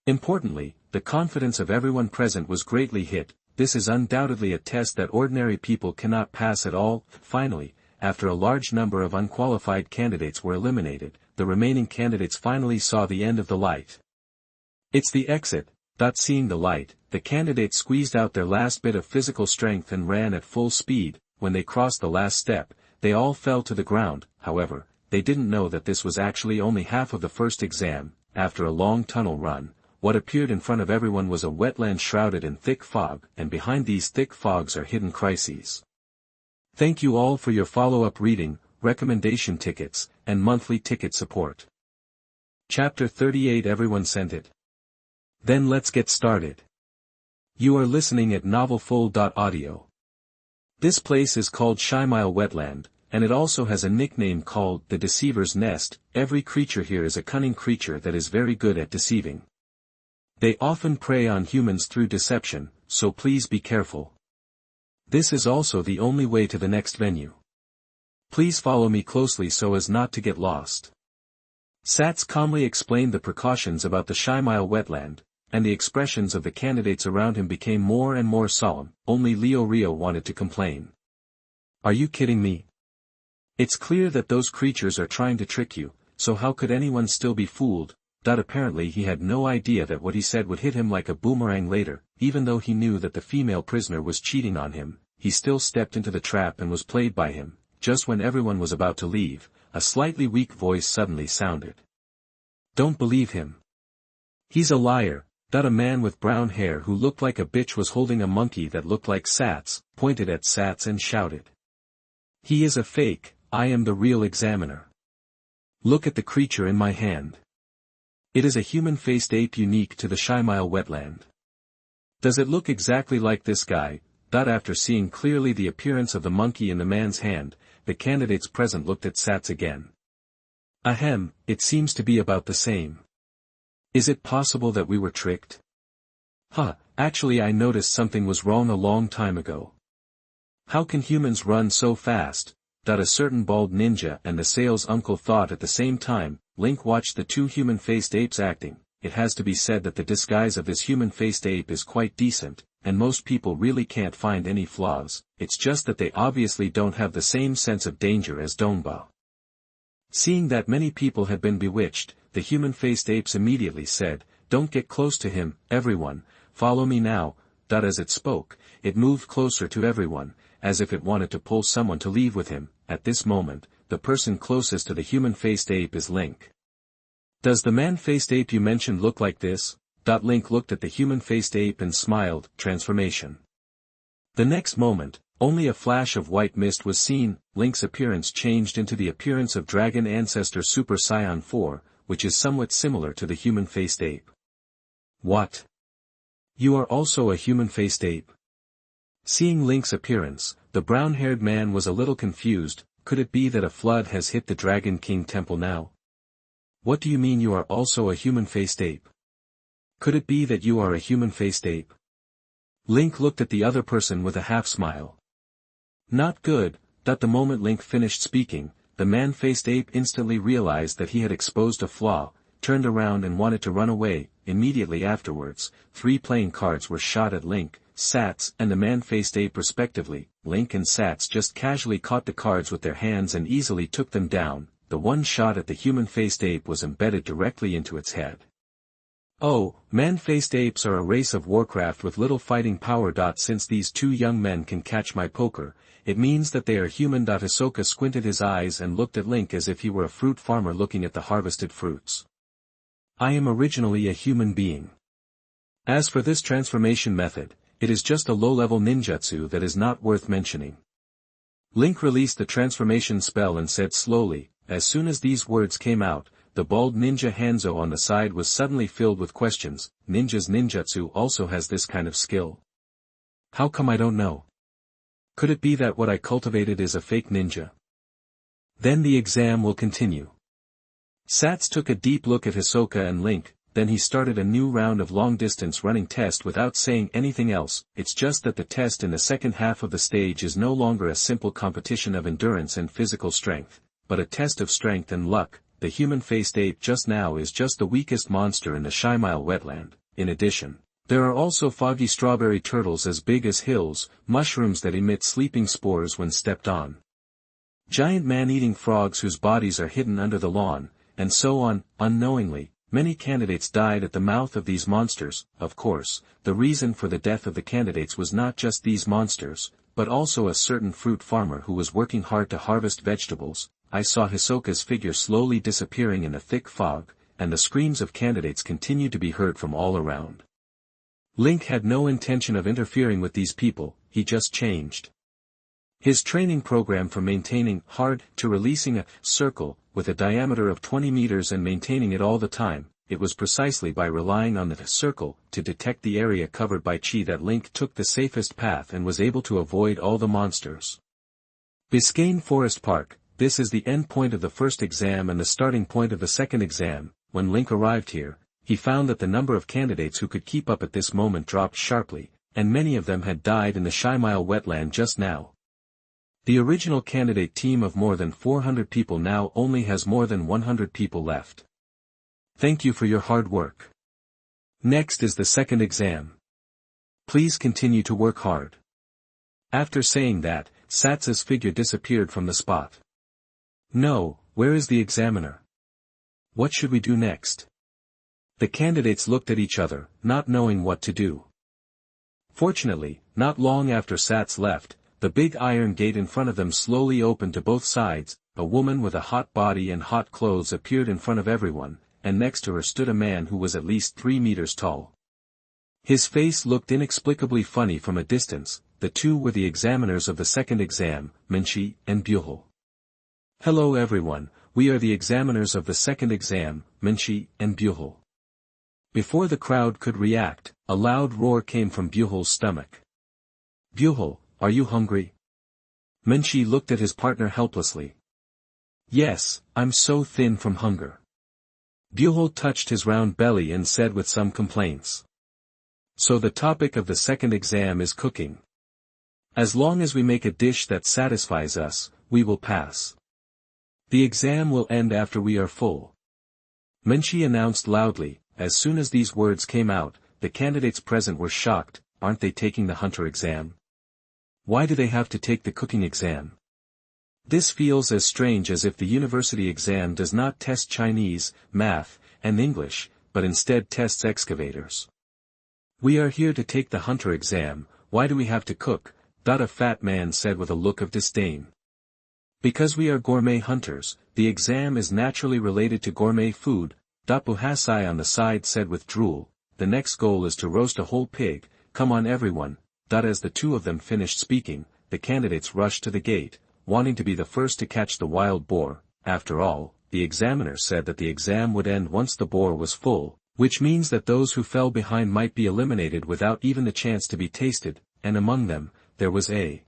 importantly, the confidence of everyone present was greatly hit. This is undoubtedly a test that ordinary people cannot pass at all. Finally, after a large number of unqualified candidates were eliminated, the remaining candidates finally saw the end of the light. It's the exit. Seeing the light, the candidates squeezed out their last bit of physical strength and ran at full speed. When they crossed the last step, they all fell to the ground. However, they didn't know that this was actually only half of the first exam. After a long tunnel run, what appeared in front of everyone was a wetland shrouded in thick fog, and behind these thick fogs are hidden crises. Thank you all for your follow-up reading, recommendation tickets, and monthly ticket support. Chapter 38. Everyone sent it. Then let's get started. You are listening at novelfull.audio. This place is called Shimile Wetland, and it also has a nickname called the Deceiver's Nest. Every creature here is a cunning creature that is very good at deceiving. They often prey on humans through deception, so please be careful. This is also the only way to the next venue. Please follow me closely so as not to get lost. Sats calmly explained the precautions about the Shimile Wetland, and the expressions of the candidates around him became more and more solemn. Only Leo Rio wanted to complain. Are you kidding me? It's clear that those creatures are trying to trick you, so how could anyone still be fooled? Apparently he had no idea that what he said would hit him like a boomerang later. Even though he knew that the female prisoner was cheating on him, he still stepped into the trap and was played by him. Just when everyone was about to leave, a slightly weak voice suddenly sounded. Don't believe him. He's a liar. A man with brown hair who looked like a bitch was holding a monkey that looked like Sats, pointed at Sats and shouted. He is a fake. I am the real examiner. Look at the creature in my hand. It is a human-faced ape unique to the Shimile Wetland. Does it look exactly like this guy? After seeing clearly the appearance of the monkey in the man's hand, the candidates present looked at Sats again. Ahem, it seems to be about the same. Is it possible that we were tricked? Actually I noticed something was wrong a long time ago. How can humans run so fast? A certain bald ninja and the sales uncle thought at the same time. Link watched the two human-faced apes acting. It has to be said that the disguise of this human-faced ape is quite decent, and most people really can't find any flaws. It's just that they obviously don't have the same sense of danger as Donba. Seeing that many people had been bewitched, the human-faced apes immediately said, "Don't get close to him, everyone, follow me now." As it spoke, it moved closer to everyone, as if it wanted to pull someone to leave with him. At this moment, the person closest to the human-faced ape is Link. Does the man-faced ape you mentioned look like this? Link looked at the human-faced ape and smiled. Transformation. The next moment, only a flash of white mist was seen. Link's appearance changed into the appearance of Dragon Ancestor Super Saiyan 4, which is somewhat similar to the human-faced ape. What? You are also a human-faced ape? Seeing Link's appearance, the brown-haired man was a little confused. Could it be that a flood has hit the Dragon King Temple now? What do you mean you are also a human-faced ape? Could it be that you are a human-faced ape? Link looked at the other person with a half-smile. Not good. The moment Link finished speaking, the man-faced ape instantly realized that he had exposed a flaw, turned around and wanted to run away. Immediately afterwards, 3 playing cards were shot at Link, Sats, and the man-faced ape respectively. Link and Sats just casually caught the cards with their hands and easily took them down. The one shot at the human-faced ape was embedded directly into its head. Oh, man-faced apes are a race of Warcraft with little fighting power. Since these two young men can catch my poker, it means that they are human. Hisoka squinted his eyes and looked at Link as if he were a fruit farmer looking at the harvested fruits. I am originally a human being. As for this transformation method, it is just a low-level ninjutsu that is not worth mentioning. Link released the transformation spell and said slowly. As soon as these words came out, the bald ninja Hanzo on the side was suddenly filled with questions. Ninja's ninjutsu also has this kind of skill. How come I don't know? Could it be that what I cultivated is a fake ninja? Then the exam will continue. Sats took a deep look at Hisoka and Link, then he started a new round of long-distance running test without saying anything else. It's just that the test in the second half of the stage is no longer a simple competition of endurance and physical strength, but a test of strength and luck. The human-faced ape just now is just the weakest monster in the Shimile Wetland. in addition. There are also foggy strawberry turtles as big as hills, mushrooms that emit sleeping spores when stepped on. Giant man-eating frogs whose bodies are hidden under the lawn, and so on. Unknowingly, many candidates died at the mouth of these monsters. Of course, the reason for the death of the candidates was not just these monsters, but also a certain fruit farmer who was working hard to harvest vegetables. I saw Hisoka's figure slowly disappearing in a thick fog, and the screams of candidates continued to be heard from all around. Link had no intention of interfering with these people, he just changed his training program from maintaining hard to releasing a circle with a diameter of 20 meters and maintaining it all the time. It was precisely by relying on the circle to detect the area covered by chi that Link took the safest path and was able to avoid all the monsters. Biscayne Forest Park. This is the end point of the first exam and the starting point of the second exam. When Link arrived here, he found that the number of candidates who could keep up at this moment dropped sharply, and many of them had died in the Shimile wetland just now. The original candidate team of more than 400 people now only has more than 100 people left. Thank you for your hard work. Next is the second exam. Please continue to work hard. After saying that, Satsu's figure disappeared from the spot. No, where is the examiner? What should we do next? The candidates looked at each other, not knowing what to do. Fortunately, not long after Sats left, the big iron gate in front of them slowly opened to both sides. A woman with a hot body and hot clothes appeared in front of everyone, and next to her stood a man who was at least 3 meters tall. His face looked inexplicably funny from a distance. The two were the examiners of the second exam, Menchi and Buhol. Hello everyone, we are the examiners of the second exam, Menchi and Buhol. Before the crowd could react, a loud roar came from Buhol's stomach. Buhol, are you hungry? Menchi looked at his partner helplessly. Yes, I'm so thin from hunger. Buhol touched his round belly and said with some complaints. So the topic of the second exam is cooking. As long as we make a dish that satisfies us, we will pass. The exam will end after we are full. Menchi announced loudly. As soon as these words came out, the candidates present were shocked. Aren't they taking the hunter exam? Why do they have to take the cooking exam? This feels as strange as if the university exam does not test Chinese, math, and English, but instead tests excavators. We are here to take the hunter exam, why do we have to cook? A fat man said with a look of disdain. Because we are gourmet hunters, the exam is naturally related to gourmet food. Buhasai on the side said with drool, the next goal is to roast a whole pig. Come on everyone. As the two of them finished speaking, the candidates rushed to the gate, wanting to be the first to catch the wild boar. After all, the examiner said that the exam would end once the boar was full, which means that those who fell behind might be eliminated without even the chance to be tasted, and among them, there was a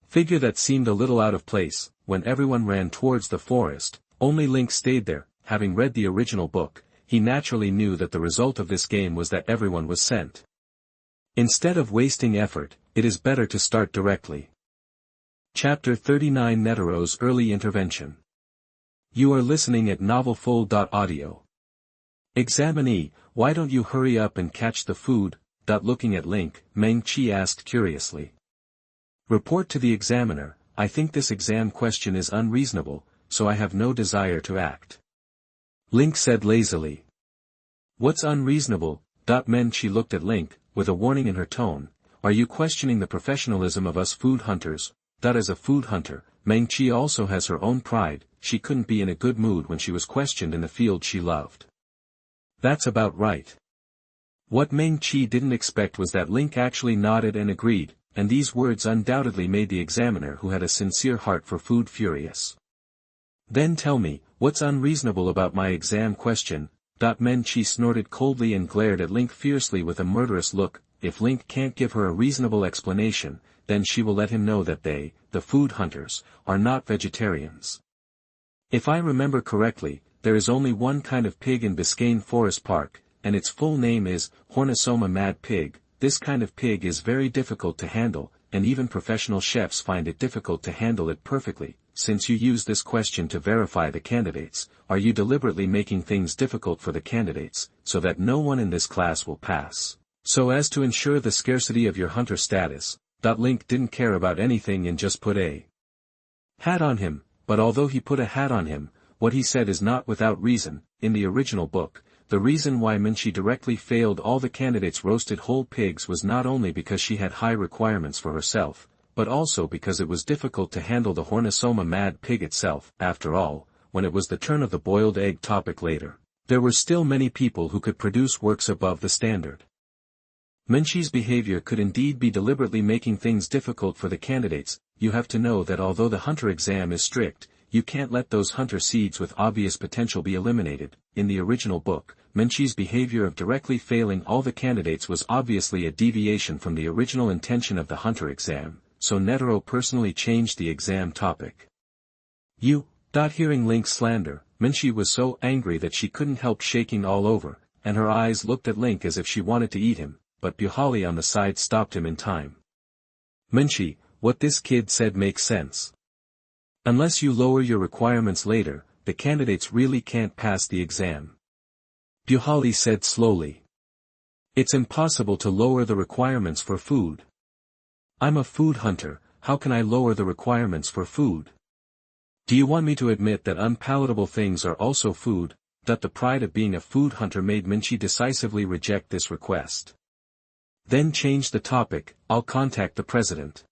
figure that seemed a little out of place. When everyone ran towards the forest, only Link stayed there. Having read the original book, he naturally knew that the result of this game was that everyone was sent. Instead of wasting effort, it is better to start directly. Chapter 39 Netero's Early Intervention. You are listening at novelfull.audio. Examinee, why don't you hurry up and catch the food? Looking at Link, Meng Chi asked curiously. Report to the examiner, I think this exam question is unreasonable, so I have no desire to act. Link said lazily. What's unreasonable? Meng Chi looked at Link, with a warning in her tone. Are you questioning the professionalism of us food hunters? As a food hunter, Meng Chi also has her own pride. She couldn't be in a good mood when she was questioned in the field she loved. That's about right. What Meng Chi didn't expect was that Link actually nodded and agreed, and these words undoubtedly made the examiner who had a sincere heart for food furious. Then tell me, what's unreasonable about my exam question? Meng Chi snorted coldly and glared at Link fiercely with a murderous look. If Link can't give her a reasonable explanation, then she will let him know that they, the food hunters, are not vegetarians. If I remember correctly, there is only one kind of pig in Biscayne Forest Park, and its full name is Hornosoma Mad Pig. This kind of pig is very difficult to handle, and even professional chefs find it difficult to handle it perfectly, since you use this question to verify the candidates, are you deliberately making things difficult for the candidates, so that no one in this class will pass, so as to ensure the scarcity of your hunter status? Link didn't care about anything and just put a hat on him, but although he put a hat on him, what he said is not without reason. In the original book, the reason why Minchi directly failed all the candidates' roasted whole pigs was not only because she had high requirements for herself, but also because it was difficult to handle the Hornosoma mad pig itself. After all, when it was the turn of the boiled egg topic later, there were still many people who could produce works above the standard. Minchi's behavior could indeed be deliberately making things difficult for the candidates. You have to know that although the hunter exam is strict, you can't let those hunter seeds with obvious potential be eliminated. In the original book, Minchi's behavior of directly failing all the candidates was obviously a deviation from the original intention of the hunter exam, so Netero personally changed the exam topic. Hearing Link's slander, Minchi was so angry that she couldn't help shaking all over, and her eyes looked at Link as if she wanted to eat him, but Buhali on the side stopped him in time. Minchi, what this kid said makes sense. Unless you lower your requirements later, the candidates really can't pass the exam. Buhali said slowly. It's impossible to lower the requirements for food. I'm a food hunter, how can I lower the requirements for food? Do you want me to admit that unpalatable things are also food? That the pride of being a food hunter made Minchi decisively reject this request. Then change the topic, I'll contact the president.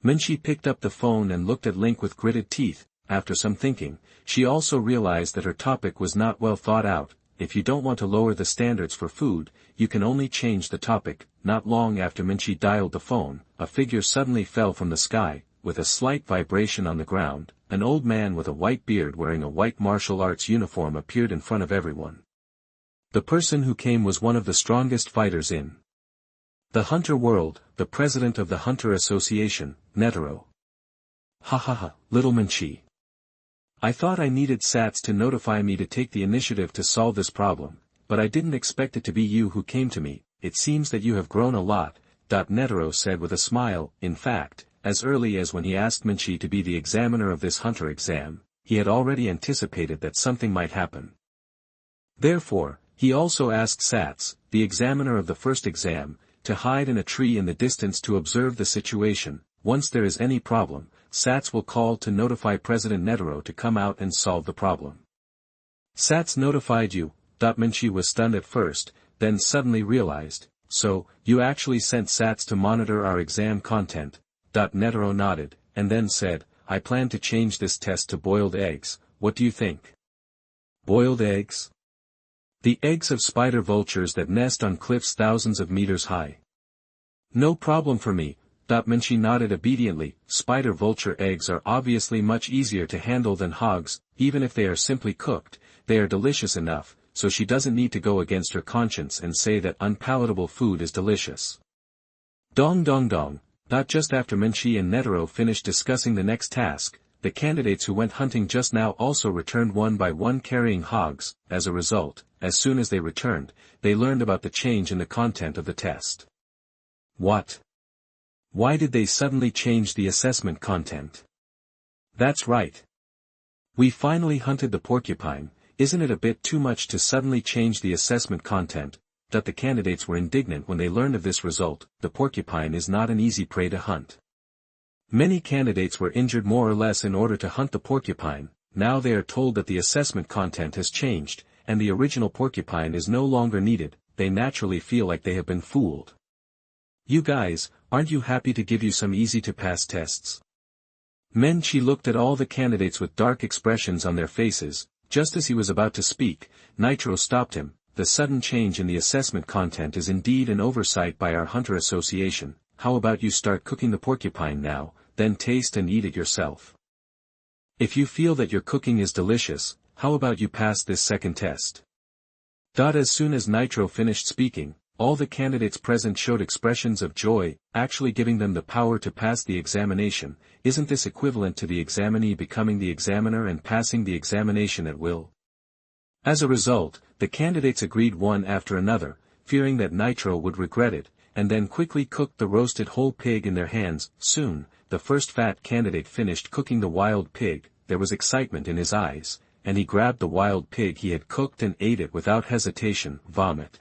Minchi picked up the phone and looked at Link with gritted teeth. After some thinking, she also realized that her topic was not well thought out. If you don't want to lower the standards for food, you can only change the topic. Not long after Minchi dialed the phone, a figure suddenly fell from the sky, with a slight vibration on the ground. An old man with a white beard wearing a white martial arts uniform appeared in front of everyone. The person who came was one of the strongest fighters in the Hunter world, the president of the Hunter Association, Netero. Ha ha ha, little Minchi. I thought I needed Sats to notify me to take the initiative to solve this problem, but I didn't expect it to be you who came to me. It seems that you have grown a lot, Netero said with a smile. In fact, as early as when he asked Minchi to be the examiner of this Hunter exam, he had already anticipated that something might happen. Therefore, he also asked Sats, the examiner of the first exam, to hide in a tree in the distance to observe the situation. Once there is any problem, Sats will call to notify President Netero to come out and solve the problem. Sats notified you. Minchi was stunned at first, then suddenly realized, so, you actually sent Sats to monitor our exam content. Netero nodded, and then said, I plan to change this test to boiled eggs. What do you think? Boiled eggs? The eggs of spider vultures that nest on cliffs thousands of meters high. No problem for me. Minchi nodded obediently. Spider vulture eggs are obviously much easier to handle than hogs. Even if they are simply cooked, they are delicious enough, so she doesn't need to go against her conscience and say that unpalatable food is delicious. Dong dong dong. Not just after Minchi and Netero finished discussing the next task, the candidates who went hunting just now also returned one by one carrying hogs. As a result, as soon as they returned, they learned about the change in the content of the test. What? Why did they suddenly change the assessment content? That's right. We finally hunted the porcupine. Isn't it a bit too much to suddenly change the assessment content? The candidates were indignant when they learned of this result. The porcupine is not an easy prey to hunt. Many candidates were injured more or less in order to hunt the porcupine. Now they are told that the assessment content has changed, and the original porcupine is no longer needed. They naturally feel like they have been fooled. You guys, aren't you happy to give you some easy-to-pass tests? Minchi looked at all the candidates with dark expressions on their faces. Just as he was about to speak, Nitro stopped him. The sudden change in the assessment content is indeed an oversight by our Hunter Association. How about you start cooking the porcupine now, then taste and eat it yourself? If you feel that your cooking is delicious, how about you pass this second test? As soon as Nitro finished speaking, all the candidates present showed expressions of joy, actually giving them the power to pass the examination. Isn't this equivalent to the examinee becoming the examiner and passing the examination at will? As a result, the candidates agreed one after another, fearing that Nitro would regret it, and then quickly cooked the roasted whole pig in their hands. Soon, the first fat candidate finished cooking the wild pig, there was excitement in his eyes, and he grabbed the wild pig he had cooked and ate it without hesitation, vomit.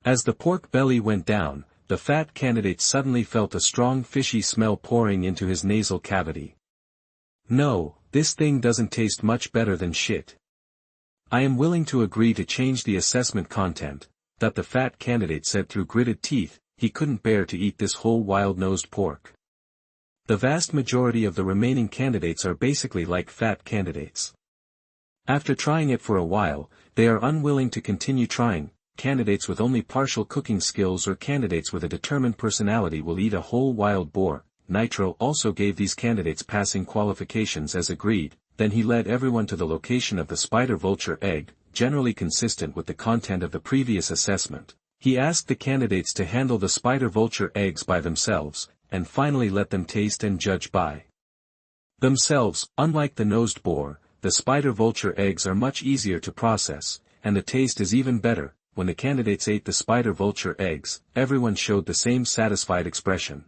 As the pork belly went down, the fat candidate suddenly felt a strong fishy smell pouring into his nasal cavity. No, this thing doesn't taste much better than shit. I am willing to agree to change the assessment content, that the fat candidate said through gritted teeth. He couldn't bear to eat this whole wild-nosed pork. The vast majority of the remaining candidates are basically like fat candidates. After trying it for a while, they are unwilling to continue trying. Candidates with only partial cooking skills or candidates with a determined personality will eat a whole wild boar. Netero also gave these candidates passing qualifications as agreed, then he led everyone to the location of the spider-vulture egg, generally consistent with the content of the previous assessment. He asked the candidates to handle the spider-vulture eggs by themselves, and finally let them taste and judge by themselves. Unlike the nosed boar, the spider-vulture eggs are much easier to process, and the taste is even better. When the candidates ate the spider-vulture eggs, everyone showed the same satisfied expression.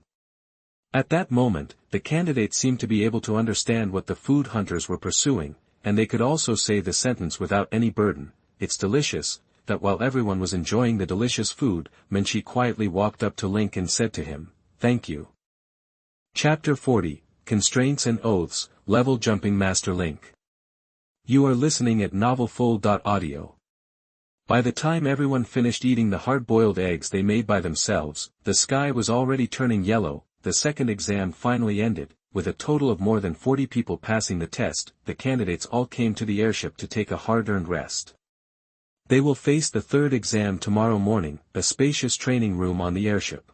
At that moment, the candidates seemed to be able to understand what the food hunters were pursuing, and they could also say the sentence without any burden, "It's delicious." That while everyone was enjoying the delicious food, Menchi quietly walked up to Link and said to him, "Thank you." Chapter 40, Constraints and Oaths, Level Jumping Master Link. You are listening at novelfull.audio. By the time everyone finished eating the hard-boiled eggs they made by themselves, the sky was already turning yellow. The second exam finally ended. With a total of more than 40 people passing the test, the candidates all came to the airship to take a hard-earned rest. They will face the third exam tomorrow morning, a spacious training room on the airship.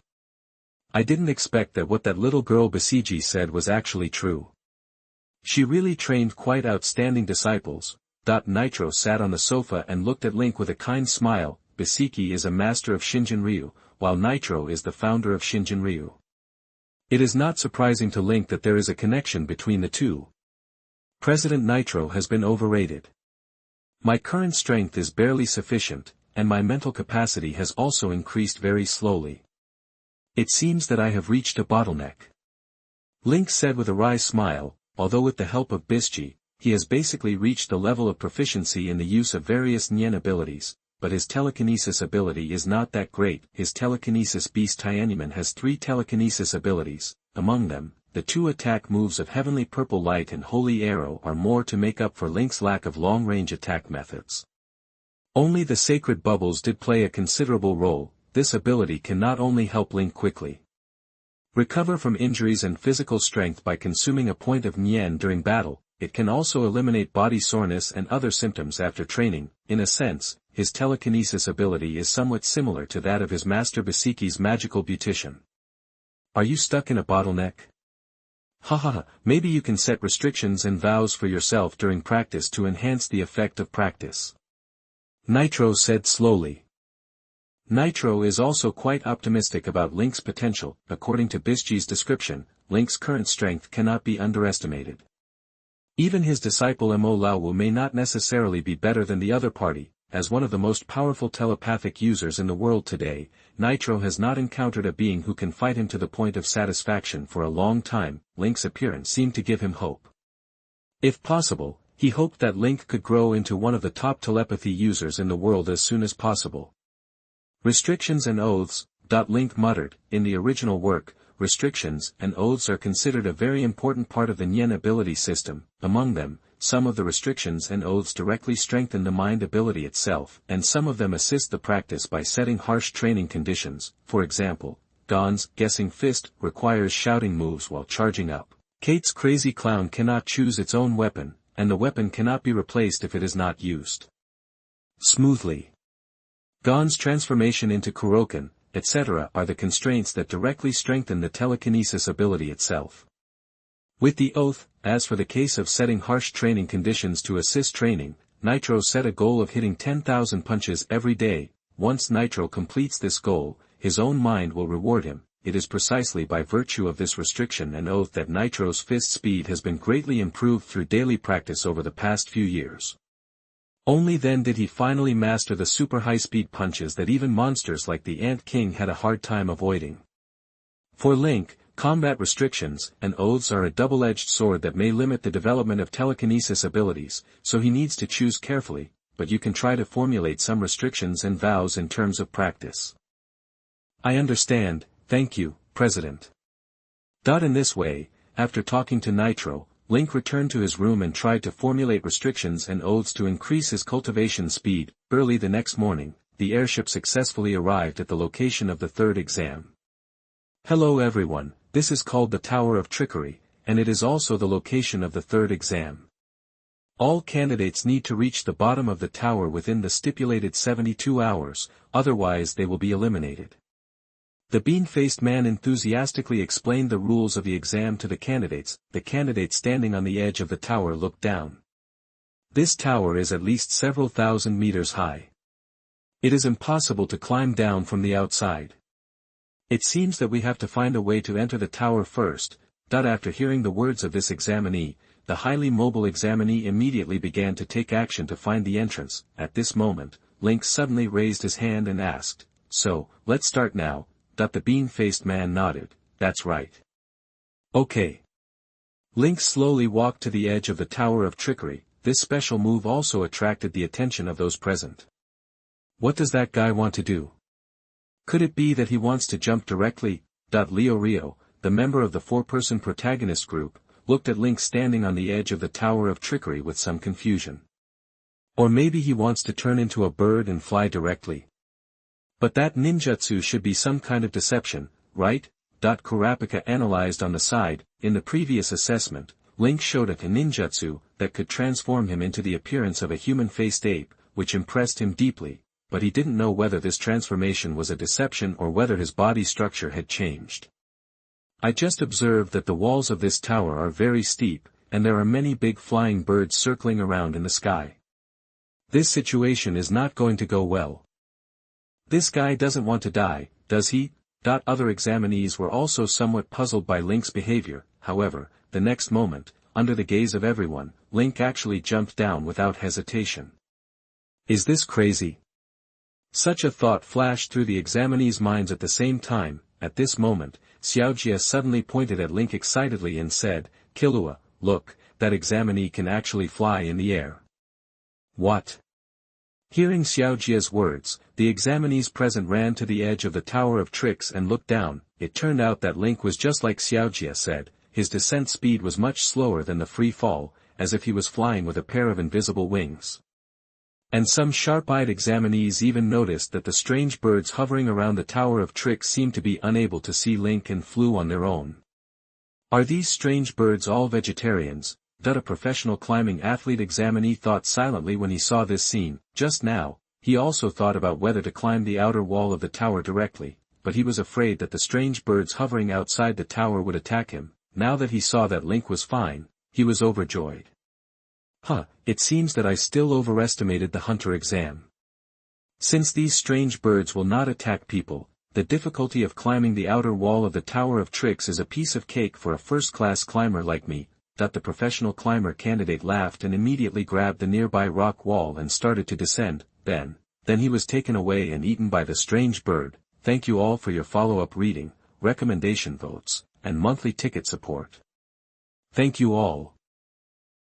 I didn't expect that what that little girl Biscuit said was actually true. She really trained quite outstanding disciples. Netero sat on the sofa and looked at Link with a kind smile. Biscuit is a master of Shinjin-ryu, while Netero is the founder of Shinjin-ryu. It is not surprising to Link that there is a connection between the two. President Netero has been overrated. My current strength is barely sufficient, and my mental capacity has also increased very slowly. It seems that I have reached a bottleneck. Link said with a wry smile, although with the help of Biscuit, he has basically reached the level of proficiency in the use of various Yin abilities, but his telekinesis ability is not that great. His telekinesis beast Tianyaman has 3 telekinesis abilities. Among them, the 2 attack moves of Heavenly Purple Light and Holy Arrow are more to make up for Link's lack of long-range attack methods. Only the Sacred Bubbles did play a considerable role. This ability can not only help Link quickly recover from injuries and physical strength by consuming a point of Nien during battle, it can also eliminate body soreness and other symptoms after training. In a sense, his telekinesis ability is somewhat similar to that of his master Biscuit's magical beautician. Are you stuck in a bottleneck? Haha, maybe you can set restrictions and vows for yourself during practice to enhance the effect of practice. Netero said slowly. Netero is also quite optimistic about Link's potential. According to Biscuit's description, Link's current strength cannot be underestimated. Even his disciple Mo Lao may not necessarily be better than the other party. As one of the most powerful telepathic users in the world today, Netero has not encountered a being who can fight him to the point of satisfaction for a long time. Link's appearance seemed to give him hope. If possible, he hoped that Link could grow into one of the top telepathy users in the world as soon as possible. Restrictions and Oaths, Link muttered. In the original work, restrictions and oaths are considered a very important part of the Nien ability system. Among them, some of the restrictions and oaths directly strengthen the mind ability itself, and some of them assist the practice by setting harsh training conditions. For example, Gon's guessing fist requires shouting moves while charging up. Kate's crazy clown cannot choose its own weapon, and the weapon cannot be replaced if it is not used smoothly. Gon's transformation into Kuroken, etc. are the constraints that directly strengthen the telekinesis ability itself. With the oath, as for the case of setting harsh training conditions to assist training, Netero set a goal of hitting 10,000 punches every day. Once Netero completes this goal, his own mind will reward him. It is precisely by virtue of this restriction and oath that Netero's fist speed has been greatly improved through daily practice over the past few years. Only then did he finally master the super high-speed punches that even monsters like the Ant King had a hard time avoiding. For Link, Combat restrictions and oaths are a double-edged sword that may limit the development of telekinesis abilities, so he needs to choose carefully, but you can try to formulate some restrictions and vows in terms of practice. I understand, thank you, President. In this way, after talking to Netero, Link returned to his room and tried to formulate restrictions and oaths to increase his cultivation speed. Early the next morning, the airship successfully arrived at the location of the third exam. Hello everyone, this is called the Tower of Trickery, and it is also the location of the third exam. All candidates need to reach the bottom of the tower within the stipulated 72 hours, otherwise they will be eliminated. The bean-faced man enthusiastically explained the rules of the exam to the candidates. The candidates standing on the edge of the tower looked down. This tower is at least several thousand meters high. It is impossible to climb down from the outside. It seems that we have to find a way to enter the tower first. After hearing the words of this examinee, the highly mobile examinee immediately began to take action to find the entrance. At this moment, Link suddenly raised his hand and asked, "So, let's start now." The bean-faced man nodded. "That's right." "Okay." Link slowly walked to the edge of the Tower of Trickery. This special move also attracted the attention of those present. What does that guy want to do? Could it be that he wants to jump directly? Rio, the member of the four-person protagonist group, looked at Link standing on the edge of the Tower of Trickery with some confusion. Or maybe he wants to turn into a bird and fly directly. But that ninjutsu should be some kind of deception, right? Kurapika analyzed on the side. In the previous assessment, Link showed a ninjutsu that could transform him into the appearance of a human-faced ape, which impressed him deeply, but he didn't know whether this transformation was a deception or whether his body structure had changed. I just observed that the walls of this tower are very steep, and there are many big flying birds circling around in the sky. This situation is not going to go well. This guy doesn't want to die, does he? Other examinees were also somewhat puzzled by Link's behavior. However, the next moment, under the gaze of everyone, Link actually jumped down without hesitation. Is this crazy? Such a thought flashed through the examinees' minds at the same time. At this moment, Xiaodi suddenly pointed at Link excitedly and said, "Killua, look, that examinee can actually fly in the air." What? Hearing Xiaodi's words, the examinees present ran to the edge of the Tower of Tricks and looked down. It turned out that Link was just like Xiaodi said. His descent speed was much slower than the free fall, as if he was flying with a pair of invisible wings. And some sharp-eyed examinees even noticed that the strange birds hovering around the Tower of Tricks seemed to be unable to see Link and flew on their own. Are these strange birds all vegetarians? A professional climbing athlete examinee thought silently when he saw this scene. Just now, he also thought about whether to climb the outer wall of the tower directly, but he was afraid that the strange birds hovering outside the tower would attack him. Now that he saw that Link was fine, he was overjoyed. It seems that I still overestimated the hunter exam. Since these strange birds will not attack people, the difficulty of climbing the outer wall of the Tower of Tricks is a piece of cake for a first-class climber like me. The professional climber candidate laughed and immediately grabbed the nearby rock wall and started to descend. Then he was taken away and eaten by the strange bird. Thank you all for your follow-up reading, recommendation votes, and monthly ticket support. Thank you all.